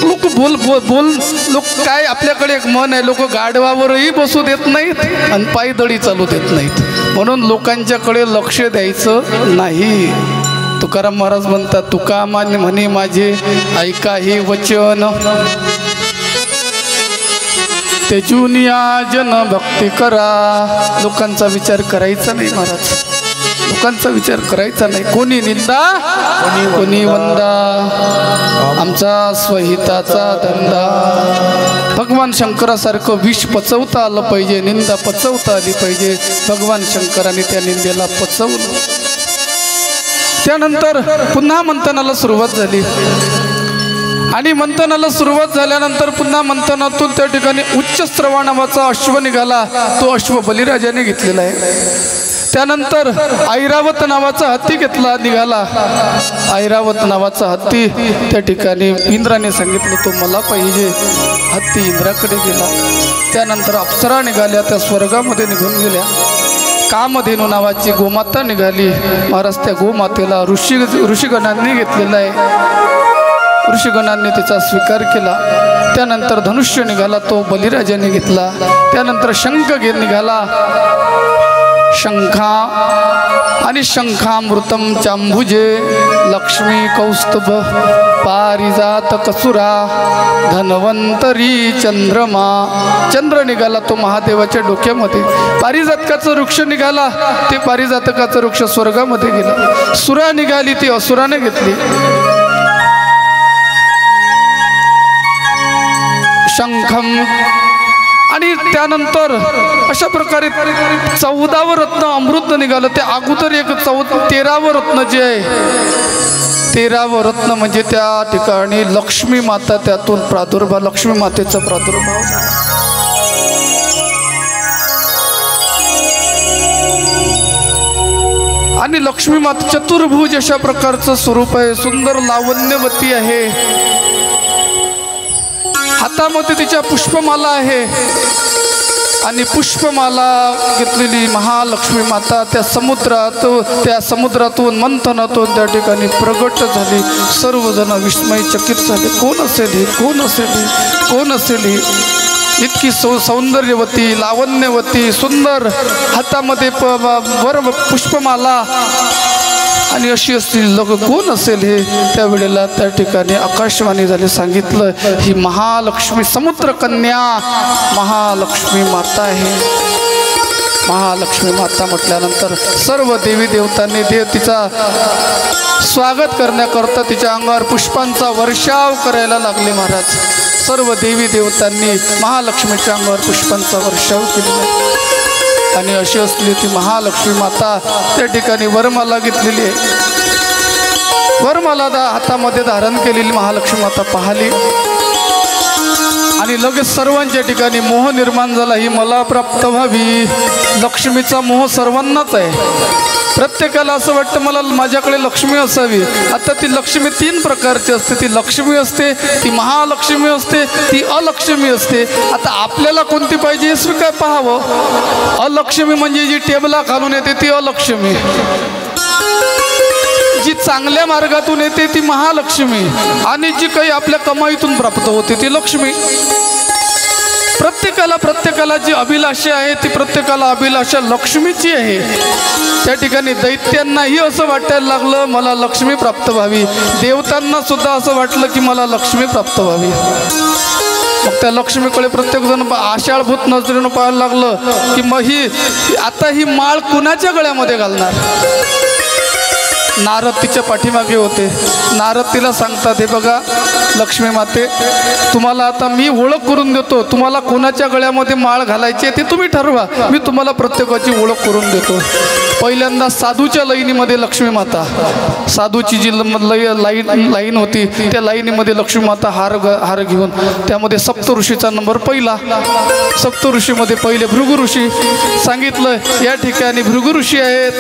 लोक बोल बोल बोल लोक काय. आपल्याकडे एक मन आहे, लोक गाढवावरही बसू देत नाहीत आणि पायदळी चालू देत नाहीत. म्हणून लोकांच्याकडे लक्ष द्यायचं नाही. तुकाराम महाराज म्हणतात, तुका मान म्हणे माझे ऐका हे वचन, तेजुनिया जन भक्ती करा. लोकांचा विचार करायचा नाही महाराज, लोकांचा विचार करायचा नाही. कोणी निंदा कोणी वंदा, आमचा स्वहिताचा धंदा. भगवान शंकरासारखं विष पचवता आलं पाहिजे, निंदा पचवता आली पाहिजे. भगवान शंकराने त्या निंदेला पचवलं. त्यानंतर पुन्हा मंथनाला सुरुवात झाली आणि मंथनाला सुरुवात झाल्यानंतर पुन्हा मंथनातून त्या ठिकाणी उच्चस्रवा नावाचा अश्व निघाला. तो अश्व बलिराजाने घेतलेला आहे. त्यानंतर ऐरावत नावाचा हत्ती निघाला. ऐरावत नावाचा हत्ती त्या ठिकाणी इंद्राने सांगितलं तो मला पाहिजे. हत्ती इंद्राकडे गेला. त्यानंतर अप्सरा निघाल्या, त्या स्वर्गामध्ये निघून गेल्या. कामधेनू नावाची गोमाता निघाली. महाराज, त्या गोमातेला ऋषीगणांनी घेतलेला आहे. ऋषीगणांनी तिचा स्वीकार केला. त्यानंतर धनुष्य निघाला, तो बलिराजाने घेतला. त्यानंतर शंख निघाला. शंखा आणि शंखामृतम चांबुजे लक्ष्मी कौस्तुभ पारिजात कसुरा धन्वंतरी चंद्रमा. चंद्र निघाला, तो महादेवाच्या डोक्यामध्ये. पारिजातकाचं वृक्ष निघाला, ते पारिजातकाचं वृक्ष स्वर्गामध्ये गेलं. सुरा निघाली, ती असुराने घेतली. शंखम आणि त्यानंतर अशा प्रकारे 14वं रत्न अमृत निघालं. त्या अगोदर एक 13वं रत्न जे आहे, 13वं रत्न म्हणजे त्या ठिकाणी लक्ष्मी माता, त्यातून प्रादुर्भाव, लक्ष्मी मातेचा प्रादुर्भाव. आणि लक्ष्मी माता चतुर्भुज अशा प्रकारचं स्वरूप आहे. सुंदर लावण्यवती आहे. हातामध्ये तिच्या पुष्पमाला आहे. आणि पुष्पमाला घेतलेली महालक्ष्मी माता त्या समुद्रातून मंथनातून त्या ठिकाणी प्रगट झाली. सर्वजण विस्मयचकित झाले. कोण असेल ही, कोण असेल ही, कोण असेल ही. इतकी सौंदर्यवती, लावण्यवती, सुंदर, हातामध्ये पुष्पमाला आणि अशी असतील लोक कोण असेल हे. त्यावेळेला त्या ठिकाणी आकाशवाणी झाली. सांगितलं ही महालक्ष्मी, समुद्रकन्या महालक्ष्मी माता आहे. महालक्ष्मी माता म्हटल्यानंतर सर्व देवी देवतांनी तिचा स्वागत करण्याकरता तिच्या अंगावर पुष्पांचा वर्षाव करायला लागले. महाराज, सर्व देवी देवतांनी महालक्ष्मीच्या अंगावर पुष्पांचा वर्षाव केलेला आहे आणि अशी असली ती महालक्ष्मी माता त्या ठिकाणी वरमाला घेतलेली आहे। वरमाला हातामध्ये धारण केलेली महालक्ष्मी माता पाहिली आणि लगेच सर्वांच्या ठिकाणी मोह निर्माण झाला, ही मला प्राप्त व्हावी। लक्ष्मीचा मोह सर्वांनाच आहे, प्रत्येकाला असं वाटतं मला माझ्याकडे लक्ष्मी असावी। आता ती लक्ष्मी तीन प्रकारची असते, ती लक्ष्मी असते, ती महालक्ष्मी असते, ती अलक्ष्मी असते। आता आपल्याला कोणती पाहिजे हे स्वीकार पाहावं। अलक्ष्मी म्हणजे जी टेबला घालून येते ती अलक्ष्मी, जी चांगल्या मार्गातून येते ती महालक्ष्मी आणि जी काही आपल्या कमाईतून प्राप्त होते ती लक्ष्मी। प्रत्येकाला जी अभिलाषा आहे ती प्रत्येकाला अभिलाषा लक्ष्मीची आहे। त्या ठिकाणी दैत्यांनाही असं वाटायला लागलं मला लक्ष्मी प्राप्त व्हावी, देवतांना सुद्धा असं वाटलं की मला लक्ष्मी प्राप्त व्हावी। मग त्या लक्ष्मीकडे प्रत्येकजण आशाळभूत नजरेनं पाहायला लागलं की मग ही माळ कुणाच्या गळ्यामध्ये घालणार। नारद तिच्या पाठीमागे होते। नारद तिला सांगतात, हे बघा लक्ष्मी माते, तुम्हाला आता मी ओळख करून देतो, तुम्हाला कोणाच्या गळ्यामध्ये माळ घालायची आहे ते तुम्ही ठरवा, मी तुम्हाला प्रत्येकाची ओळख करून देतो। पहिल्यांदा साधूच्या लाईनीमध्ये लक्ष्मी माता, साधूची जी लाईन होती त्या लाईनीमध्ये लक्ष्मी माता हार घेऊन, त्यामध्ये सप्तऋषीचा नंबर पहिला। सप्तऋषीमध्ये पहिले भृगु ऋषी सांगितलं, या ठिकाणी भृगु ऋषी आहेत,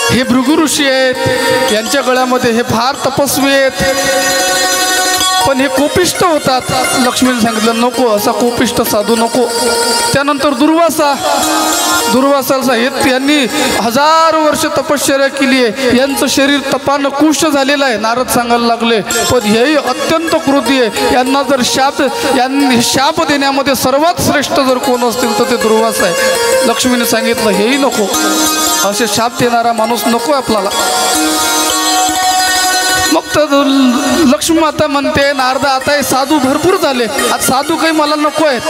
हे भृगु ऋषी आहेत, यांच्या गळ्यामध्ये हे फार तपस्वी आहेत, पण हे कोपिष्ट होतात। लक्ष्मीने सांगितलं नको, असा कोपिष्ट साधू नको। त्यानंतर दुर्वासा यांनी 1000 वर्ष तपश्चर्या केली आहे, यांचं शरीर तपानं कुश झालेलं आहे। नारद सांगायला लागले, पण हेही अत्यंत क्रोधी आहे, यांना जर शाप देण्यामध्ये सर्वात श्रेष्ठ जर कोण असतील तर ते दुर्वासा आहे। लक्ष्मीने सांगितलं हेही नको, असे शाप देणारा माणूस नको आपल्याला। मग तर लक्ष्मी माता म्हणते, नारदा आता हे साधू भरपूर झाले, आता साधू काही मला नको आहेत।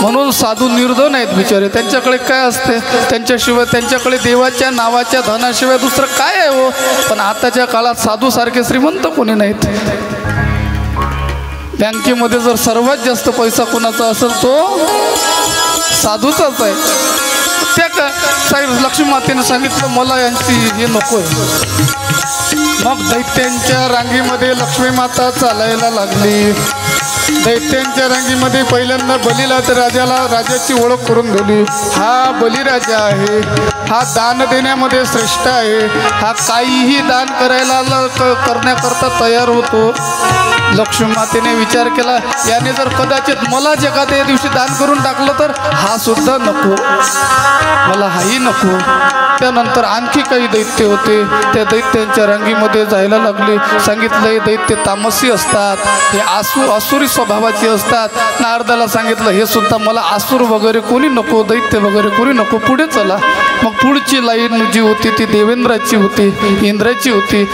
म्हणून साधू निर्धन आहेत बिचारे, त्यांच्याकडे काय असते, त्यांच्याकडे देवाच्या नावाच्या धनाशिवाय दुसरं काय आहे हो। पण आताच्या काळात साधू सारखे श्रीमंत कोणी नाहीत। बँकेमध्ये जर सर्वात जास्त पैसा कोणाचा असेल तो साधूचाच आहे। त्या लक्ष्मी मातेने सांगितलं मला यांची हे नको आहे। मग दैत्यांच्या रांगीमध्ये लक्ष्मी माता चालायला लागली। दैत्यांच्या रांगीमध्ये पहिल्यांदा राजाची ओळख करून दिली, हा बलिराजा आहे, हा दान देण्यामध्ये श्रेष्ठ आहे, हा काहीही दान करण्याकरता तयार होतो। लक्ष्मी मातेने विचार केला, याने जर कदाचित मला जगात या दिवशी दान करून टाकलं तर हा सुद्धा नको, मला हाही नको। त्यानंतर आणखी काही दैत्य होते, त्या दैत्यांच्या रांगीमध्ये जायला लागले। सांगितलं हे दैत्य तामसी असतात, हे आसुरी स्वभावाची असतात। नारदाला सांगितलं हे सुद्धा मला आसुर वगैरे कोणी नको, दैत्य वगैरे कोणी नको, पुढे चला। मग पुढची लाईन जी होती ती देवेंद्राची होती, इंद्राची होती।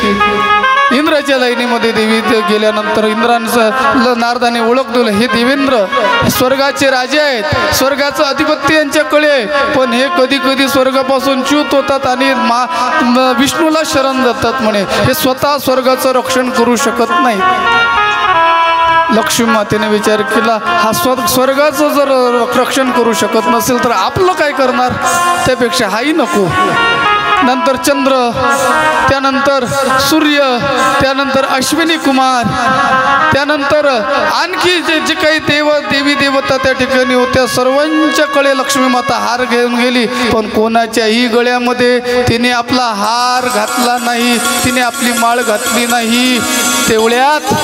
इंद्राच्या लाईनीमध्ये देवी गेल्यानंतर इंद्रानं नारदाने ओळख दिलं, हे देवेंद्र स्वर्गाचे राजे आहेत, स्वर्गाचं अधिपत्य यांच्याकडे आहे, पण हे कधी कधी स्वर्गापासून च्युत होतात आणि विष्णूला शरण जातात म्हणे, हे स्वतः स्वर्गाचं रक्षण करू शकत नाही। लक्ष्मी मातेने विचार केला, हा स्वर्गाचं जर रक्षण करू शकत नसेल तर आपलं काय करणार, त्यापेक्षा हाही नको। नंतर चंद्र, त्यानंतर सूर्य, त्यानंतर अश्विनी कुमार, त्यानंतर आणखी जे काही देवी देवता त्या ठिकाणी होत्या सर्वांच्याकडे लक्ष्मी माता हार घेऊन गेली, पण कोणाच्याही गळ्यामध्ये तिने आपला हार घातला नाही, तिने आपली माळ घातली नाही। तेवढ्यात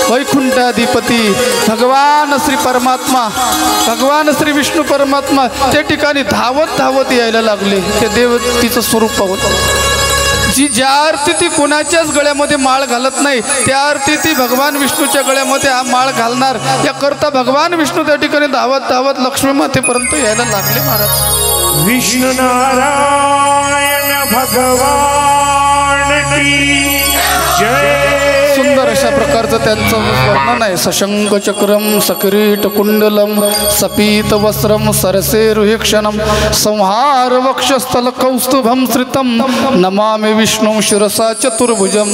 वैकुंठाधिपती भगवान श्री परमात्मा, भगवान श्री विष्णू परमात्मा त्या ठिकाणी धावत यायला लागले। ते देव तिचं स्वरूप पाहून, ज्या अर्थी ती कोणाच्याच गळ्यामध्ये माळ घालत नाही त्या अर्थी ती भगवान विष्णूच्या गळ्यामध्ये हा माळ घालणार, याकरता भगवान विष्णू त्या ठिकाणी धावत लक्ष्मी मातेपर्यंत यायला लागले। महाराज विष्णु नारायण भगवान की जय। सुंदर अशा प्रकारचं त्यांचं वर्णन आहे। सशंक चक्रम सकिरीट कुंडलम सपीत वस्त्रम सरसेरुहीक्षणम संहार वक्षस्थल कौस्तुभम श्रितम नमामि विष्णु शिरसा चतुर्भुजम।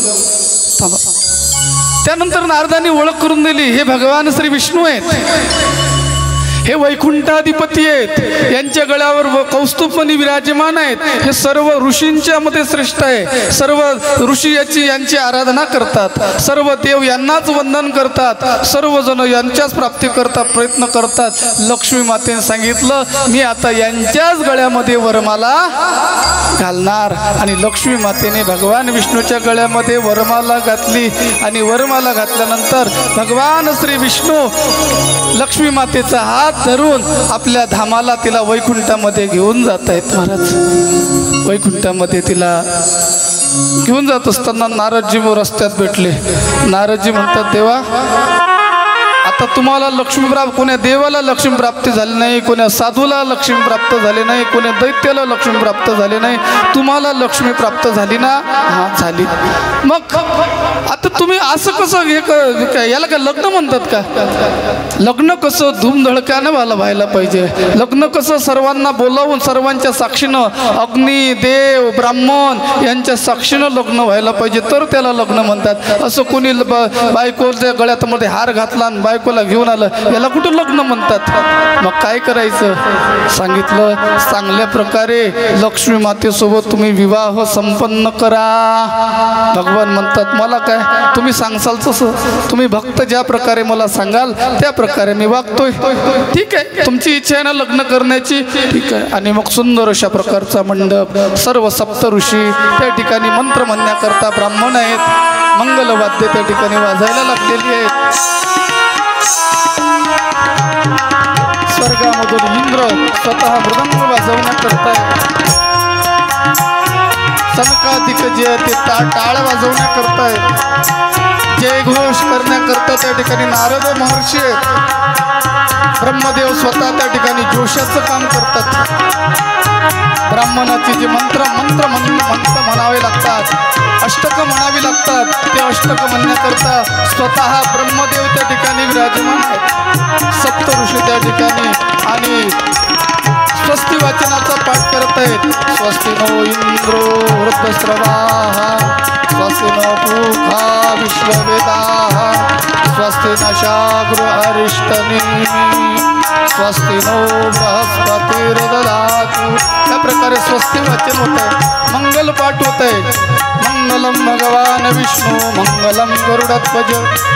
त्यानंतर नारदांनी ओळख करून दिली, हे भगवान श्री विष्णू आहेत, हे वैकुंठाधिपती आहेत, यांच्या गळ्यावर कौस्तुभमणी विराजमान आहेत, हे सर्व ऋषींच्या मध्ये श्रेष्ठ आहे, सर्व ऋषी यांची आराधना करतात, सर्व देव यांनाच वंदन करतात, सर्वजण यांच्याच प्राप्तीकरता प्रयत्न करतात. लक्ष्मी मातेने सांगितलं, मी आता यांच्याच गळ्यामध्ये वरमाला घालणार. आणि लक्ष्मी मातेने भगवान विष्णूच्या गळ्यामध्ये वरमाला घातली. आणि वरमाला घातल्यानंतर भगवान श्री विष्णू लक्ष्मी मातेचा हात धरून आपल्या धामाला, तिला वैकुंठामध्ये घेऊन जात आहेत. महाराज वैकुंठामध्ये तिला घेऊन जात असताना नारदजी रस्त्यात भेटले. नारदजी म्हणतात, देवा आता तुम्हाला लक्ष्मी प्राप्त, कोण्या देवाला लक्ष्मी प्राप्ती झाली नाही, कोण्या साधूला लक्ष्मी प्राप्त झाली नाही, कोण्या दैत्याला लक्ष्मी प्राप्त झाली नाही, तुम्हाला लक्ष्मी प्राप्त झाली ना? हा झाली. मग आता तुम्ही असं कसं हे याला काय लग्न म्हणतात का? लग्न कसं धूमधडकानं व्हायला पाहिजे. लग्न कसं सर्वांना बोलावून सर्वांच्या साक्षीनं, अग्नी देव ब्राह्मण यांच्या साक्षीनं लग्न व्हायला पाहिजे, तर त्याला लग्न म्हणतात. असं कोणी बायकोच्या गळ्यात मध्ये हार घातला आणि बायकोला घेऊन आलं, याला कुठं लग्न म्हणतात? मग काय करायचं? सांगितलं, चांगल्या प्रकारे लक्ष्मी मातेसोबत तुम्ही विवाह संपन्न करा. भगवान म्हणतात, मला काय, तुम्ही सांगसाल तसं, तुम्ही भक्त ज्या प्रकारे मला सांगाल त्या प्रकारे मी वागतोय. ठीक आहे, तुमची इच्छा आहे ना लग्न करण्याची, ठीक आहे. आणि मग सुंदर अशा प्रकारचा मंडप, सर्व सप्त ऋषी त्या ठिकाणी मंत्र म्हणण्याकरता ब्राह्मण आहेत, मंगलवाद्य त्या ठिकाणी वाजायला लागलेली आहेत. स्वर्गामधून इंद्र स्वतः मृदंग वाजवण्याकरता, सनकादिक जे ते टाळ वाजवण्याकरता, जय घोष करण्याकरता त्या ठिकाणी नारद महर्षी आहेत. ब्रह्मदेव स्वतः त्या ठिकाणी जोशाचं काम करतात. ब्राह्मणाचे जे मंत्र म्हणावे लागतात, अष्टक म्हणावी लागतात, ते अष्टक म्हणण्याकरता स्वतः ब्रह्मदेव त्या ठिकाणी विराजमान आहेत, सप्त ऋषी त्या ठिकाणी. आणि स्वस्ती वाचनाचा पाठ करत आहेत. स्वस्ति नो इंद्रो वृद्धस्रवाः, स्वस्ति नो पूषा विश्ववेदाः, स्वस्ति नशाग्र अरिष्टनेमिः, स्वस्ति नो बृहस्पतिर्दधातु. या प्रकारे स्वस्ति वाचन होत आहे, मंगल पाठ होत आहे. मंगलम भगवान विष्णू मंगलम गरुडध्वज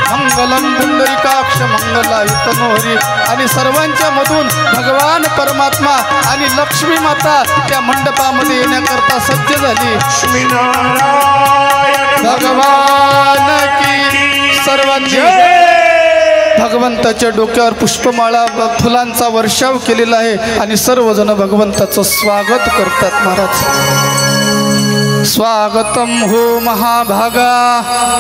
मंगलम पुंडरीकाक्ष मंगलायुतनोहरी. आणि सर्वांच्या मधून भगवान परमात्मा आणि लक्ष्मी माता त्या मंडपामध्ये येण्याकरता सज्ज झाली. भगवान की सर्वांनी भगवंताच्या डोक्यावर पुष्पमाळा फुलांचा वर्षाव केलेला आहे आणि सर्वजण भगवंताचं स्वागत करतात. महाराज स्वागतम हो महाभागा,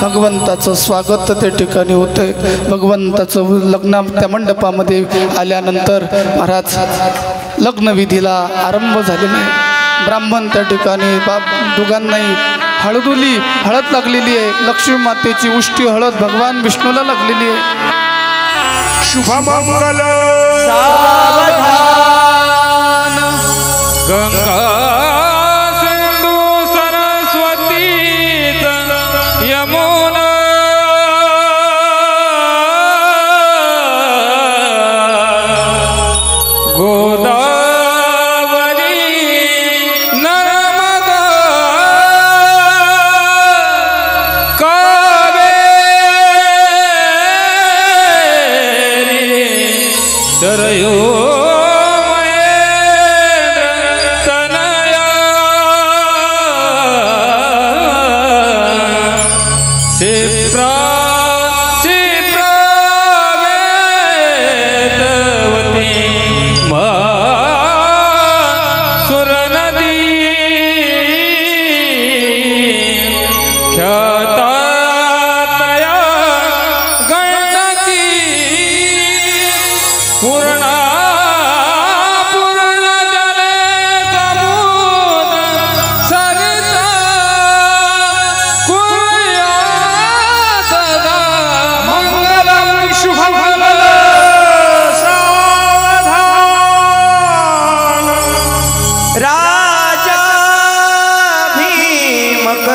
भगवंताचं स्वागत त्या ठिकाणी होतंय. भगवंताचं लग्न त्या मंडपामध्ये आल्यानंतर महाराज लग्नविधीला आरंभ झालेला आहे. ब्राह्मण त्या ठिकाणी दोघांनाही हळद लागलेली आहे. लक्ष्मी मातेची उष्टी हळद भगवान विष्णूला लागलेली आहे. शुभमंगल सावधान गंगा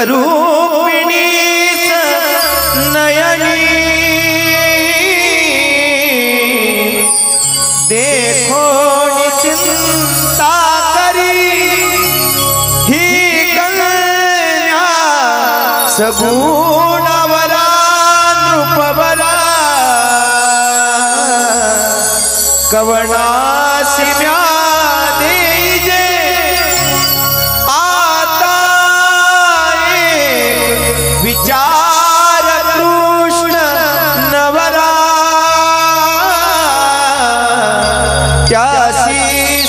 रूपिणी नयनी सगुणवरा नृपवरा कवनासी म्या देजे आता विचार कृष्ण नवरा त्यासी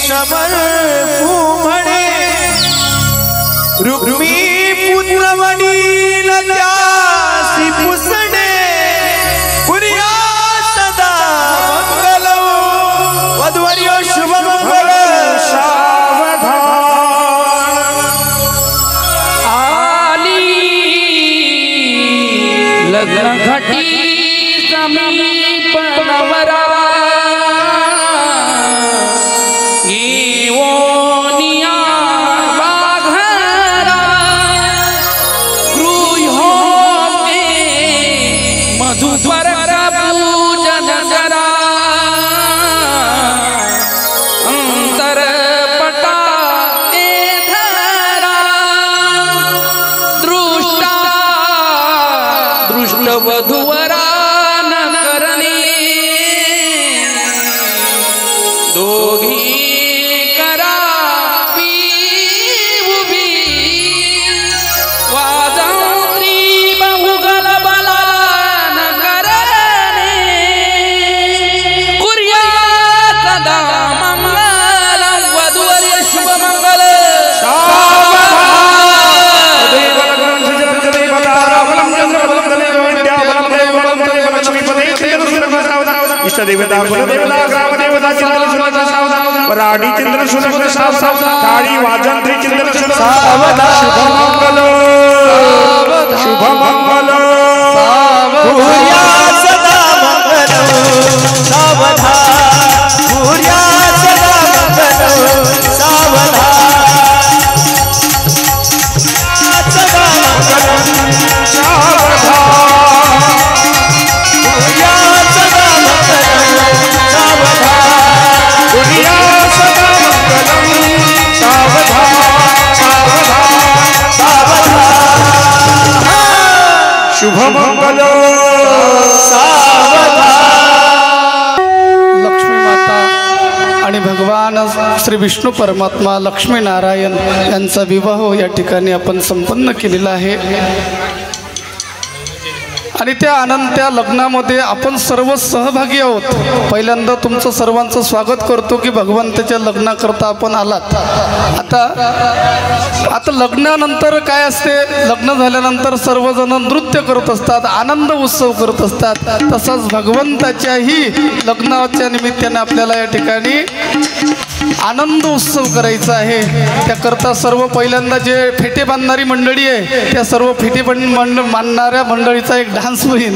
समर्पू म्हणे रुक्मी पुत्र वडील त्यासी पुसणे पुर्या सदा मंगल वधुवर्य शुभ मंगल आली लग्न घटी समीप नवरा येवोनिया बाघरा गृह्योते मधुपर पूजन करा अंतरपटा धरा दृष्ट वधुवरा न करणे दोघी करा उभी वाजंत्री बहुगल बला न करणे कुर्या सदा मंगल वधुवर्य शुभ मंगल इष्टदेवता कुलदेवता ग्रामदेवता चंद्र पराडी चंद्र सुरक्षित ताड़ी वाजंत्री चंद्र शुभ मंगल शुभ मंगल पूर्या सदा मंगल सावधा पूर्या सदा मंगल सावधा सदा मंगल सावधा पूर्या सदा मंगल सावधा पूर्या सदा मंगलम सावधा सावधा सावधा शुभ मंगल लक्ष्मी माता आणि भगवान श्री विष्णू परमात्मा लक्ष्मी नारायण यांचा विवाह या ठिकाणी आपण संपन्न केलेला आहे आणि त्या आनंद लग्नामध्ये आपण सर्व सहभागी आहोत। पहिल्यांदा तुमचं सर्वांचं स्वागत करतो की भगवंताच्या लग्नाकरता आपण आलात। आता लग्नानंतर काय असते, लग्न झाल्यानंतर सर्वजण नृत्य करत असतात, आनंद उत्सव करत असतात। तसाच भगवंताच्याही लग्नाच्या निमित्ताने आपल्याला या ठिकाणी आनंद उत्सव करायचा आहे। त्याकरता सर्व पहिल्यांदा जे फेटे बांधणारी मंडळी आहे त्या सर्व फेटे बांधणाऱ्या मंडळीचा एक डान्स होईल,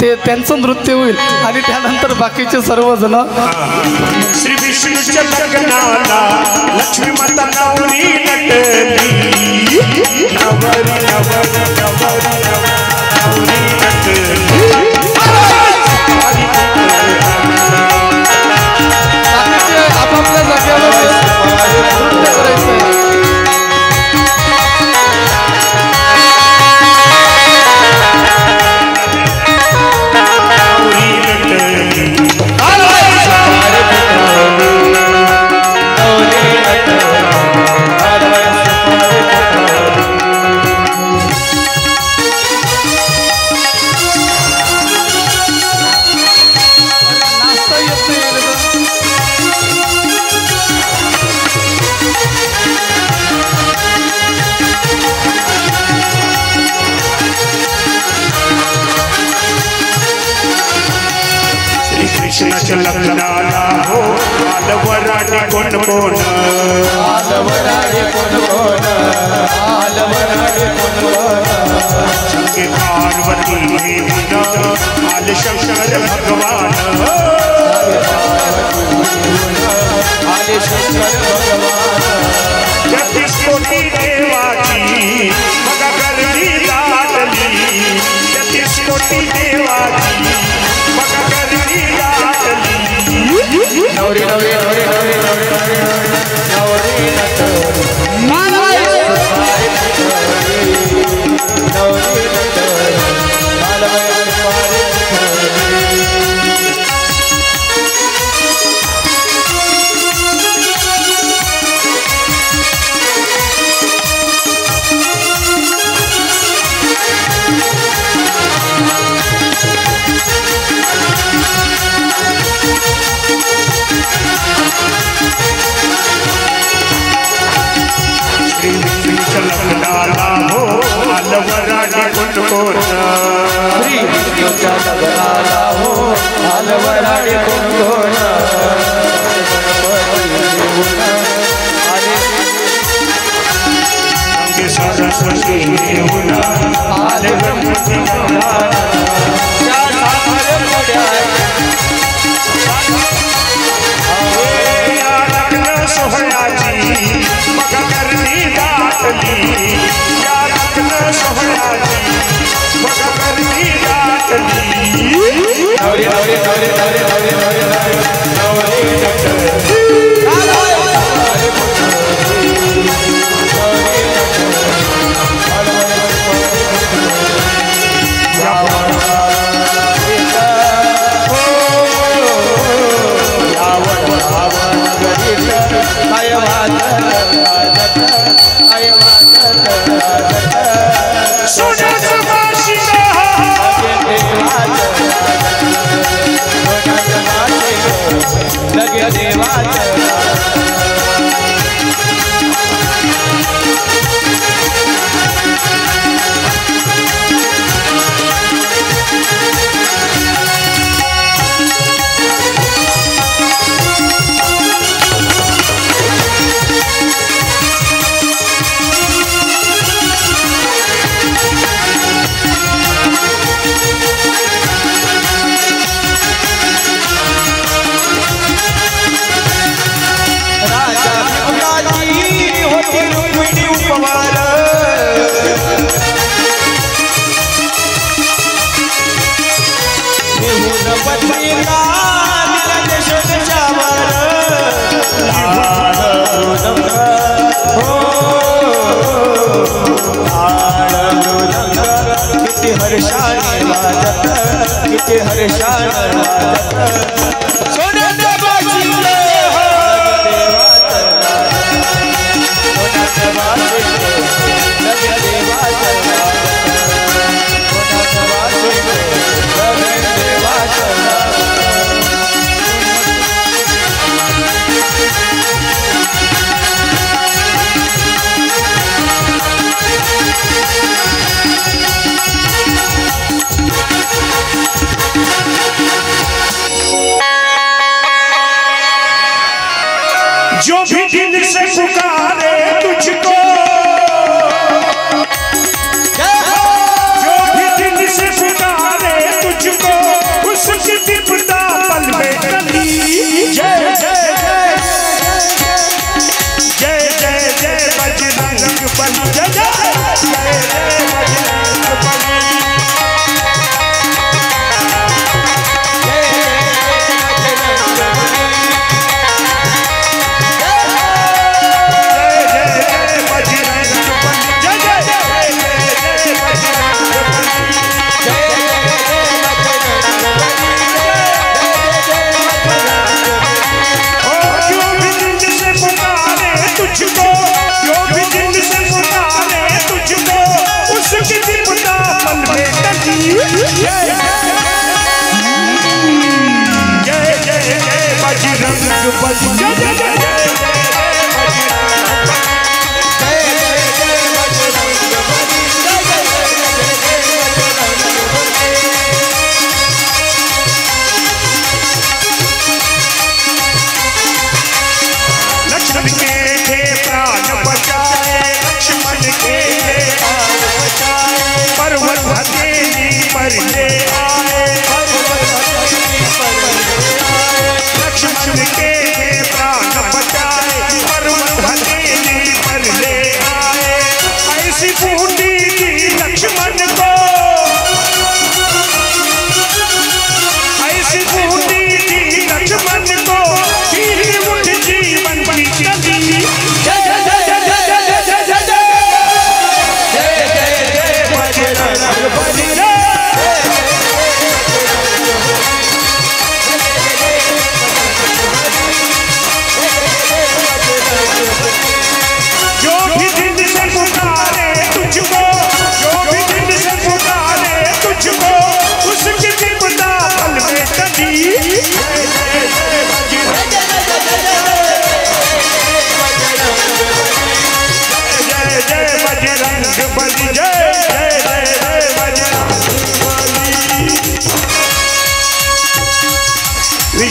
ते त्यांचं नृत्य होईल आणि त्यानंतर बाकीचे सर्वजण श्री विष्णूच्या लग्नाला लक्ष्मी माता नवरी नटली नवरी नवरी नवरी नवरी नटली आपापल्या जागेवर नृत्य करायचं आहे। कृष्णाच्या लग्नाला हो आलवराडी कोण कोण आलवराडी कोण कोण आलवराडी कोण कोण शंके पार्वती देवीना आल शंकर भगवान आले शंकर भगवान 36 कोटी देवाची मगा गर्दी लाटली 36 कोटी देवाची मगा गर्दी लाटली नवरी नवरी नवरी नवरी नवरी नवरी नवरी नवरी वराडी कुंभोण सरस्वती देऊन आले ब्रह्मदेव त्या साखर मोड्या या लग्न सोहळ्याची मग करणी दाटली या लग्न सोहळ्याची मग करणी दाटली नवरी नवरी नवरी नवरी नवरी नवरी नवरी लगे देवाच हर्षाने वाजत किती हर्षाने वाजत सोन्याच्या बाजीला सोन्याच्या बाजीला लगे देवाचा सोन्याच्या बाजीला लगे देवाचा जो भी दिल से पुकारे तुझको जो भी दिल से पुकारे तुझको उसकी विपदा पल में टली जय जय जय जय जय बजरंग बली जय जय जय बजरंग बली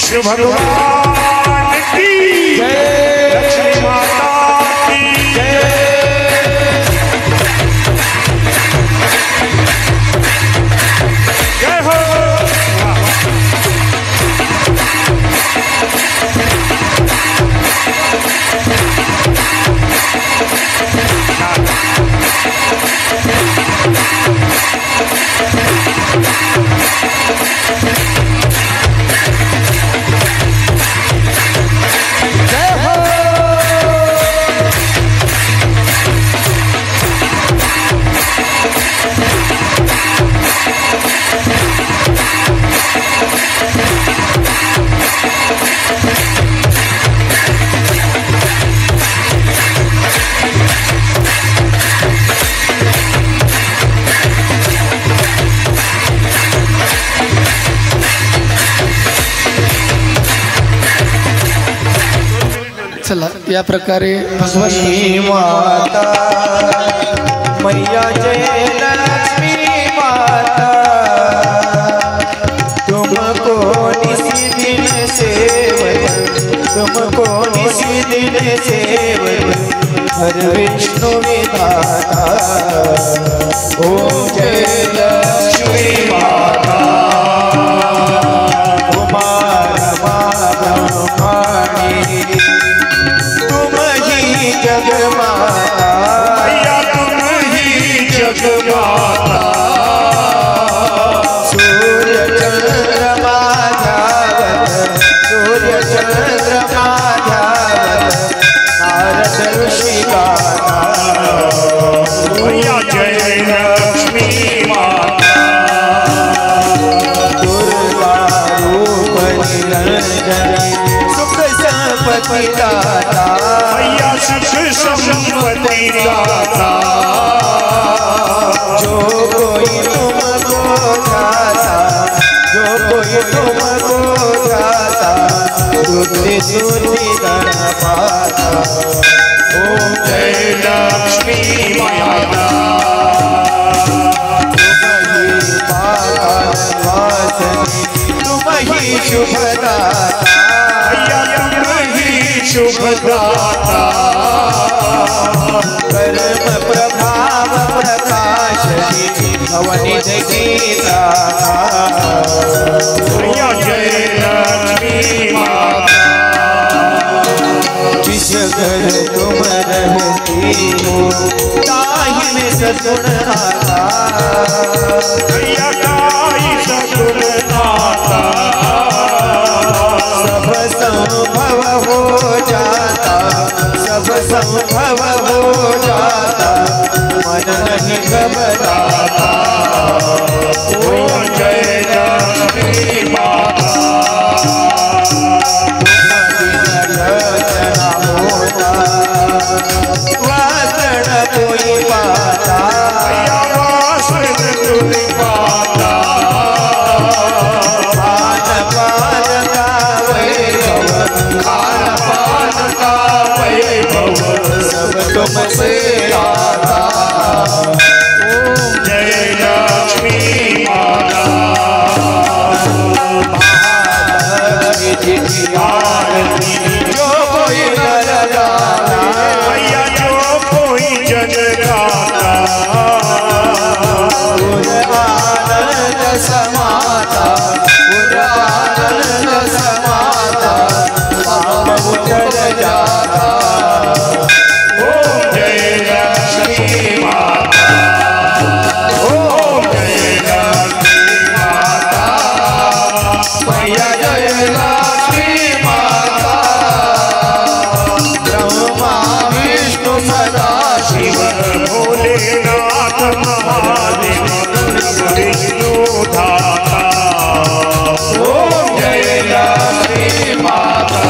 विष्णु भगवान की लक्ष्मी माता की जय हो। चला या प्रकारे भगवती माता मैया जय लक्ष्मी माता तुमको निसी दिन सेवन तुमको निसी दिन सेवन हर विष्णु विधाता ओम जय लक्ष्मी माता जग माता मैया तुम ही जग माता सूर्य चंद्रमा ध्यावत सूर्य चंद्रमा ध्यावत नारद ऋषि गाता मैया जय लक्ष्मी माता दुर्गा रूप निरंजनी सुख संपत्ति दाता मैया सुख संपत्ति दाता जो कोई तुमको ध्याता जो कोई तुमको ध्याता बुद्धि सुधि धन पाता ओम जय लक्ष्मी माता तुम ही शुभदाता मैया तुम ही शुभदाता कर्म प्रभाव प्रकाश भवनिधि गीता मैया जय लक्ष्मी माता जिस घर तुम रहती हो ताहि में सगुण आता मैया गाई सगुण नाता सब संभव हो जाता सब संभव हो जाता मन नहीं घबराता मैया जय लक्ष्मी माता रचना होता वासण कोई पाता मैया वासन तुम पाता खान पान का वैभव खान पान का वैभव सब तुमसे आता जय लक्ष्मी माता महालक्ष्मी जी आरती जो कोई कर डाला मैया जो कोई जन गाता उर आनंद समाता उर आनंद समाता पाप उतर जाता ओम जय लक्ष्मी माता ओम जय लक्ष्मी माता मैया जय लक्ष्मी माता ब्रह्मा विष्णु सदा शिव भोलेनाथ महादेव विष्णु धाता ओम जय लक्ष्मी माता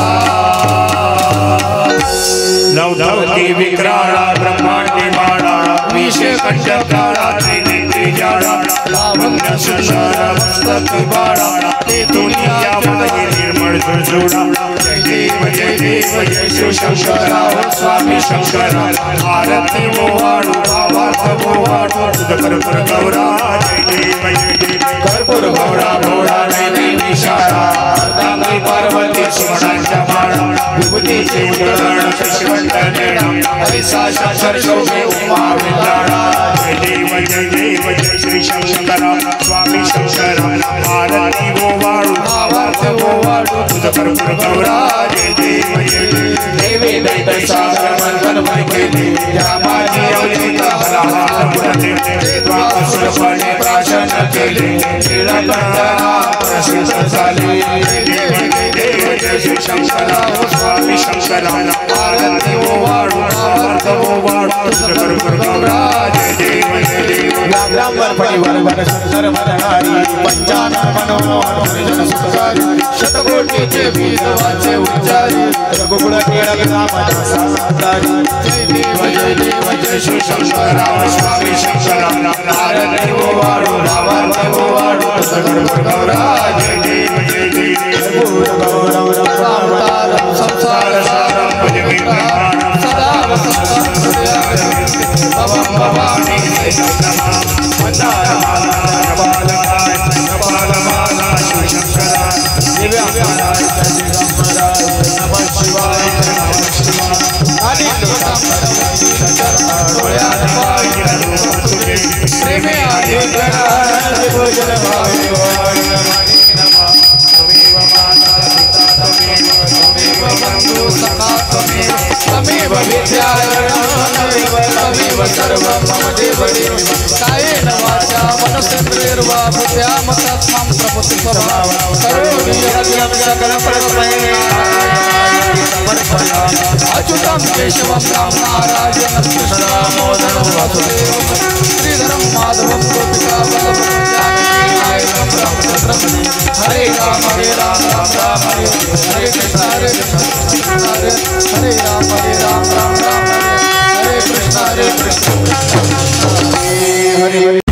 नवधवती विक्राळा ब्रह्मांडी बाळा विषकंठकाळा त्रिनेत्री जाळा लावण्य सुंदर मस्तकी बाळा ते दुनिया मध्ये निर्मळ जुळजुळा जय देव जय शिवशंकरा स्वामी शंकरा आरती मोवाडू भावार्थ मोवाडू तुझ कर्पूर गौरा जय देव भोर भोळा भोळा नैनी निशाळा अर्धांगी पार्वती सुमणांच्या माळा विभूतीचे उदरण शशिवंत नेणा हरिसा शंकर शोभे उमा विल्लाळा जय देव जय श्री शंकरा स्वामी शंकरा आरती गोवाळू आवाज गोवाळू तुझ कर्पूर गौरा जय देव देवी दैत सागर मंथन मन केले या माझी अवचिता हरा मुरते द्वासुरपणे प्राशन केले नीलकंठना प्रसिद्ध झाले देव जय श्री शंकरा स्वामी शंकरा आरती गोवाळू आवाज गोवाळू तुझ कर्पूर गौरा जय देव व्याघ्रांवर परिवार वर सुंदर वरहारी पंचानन मनोहर जन सुखकारी शतकोटीचे वीरवाचे उच्चारी रघुकुळ टिळक रामाचा सातारी जय देव जय श्री शंकरा स्वामी शंकरा आरती गोवाळू आवाज गोवाळू तुझ कर्पूर गौरा जय देव गौरव तारम संसार सारम भजमीत्राणम सदा वसंतं भवं भवानी कपालमाला शिवशंकरा प्रेमे आधी बंधु सखा तमेव विद्यामेव सर्वं मम देवदेव कायेन वाचा मनसेन्द्रियर्वा बुद्ध्यामतस्मां प्रभुति स्वभाव करोमि यज्ञं सकलं अच्युतं केशवं राम नारायणं कृष्णदामोदरं वासुदेवं श्रीधरं माधवं गोपिका वल्लभं जानकीनायकं रामचन्द्रं हरे राम राम राम हरे कृष्ण हरे कृष्ण हरे राम राम राम हरे हरे कृष्ण हरे कृष्ण हरे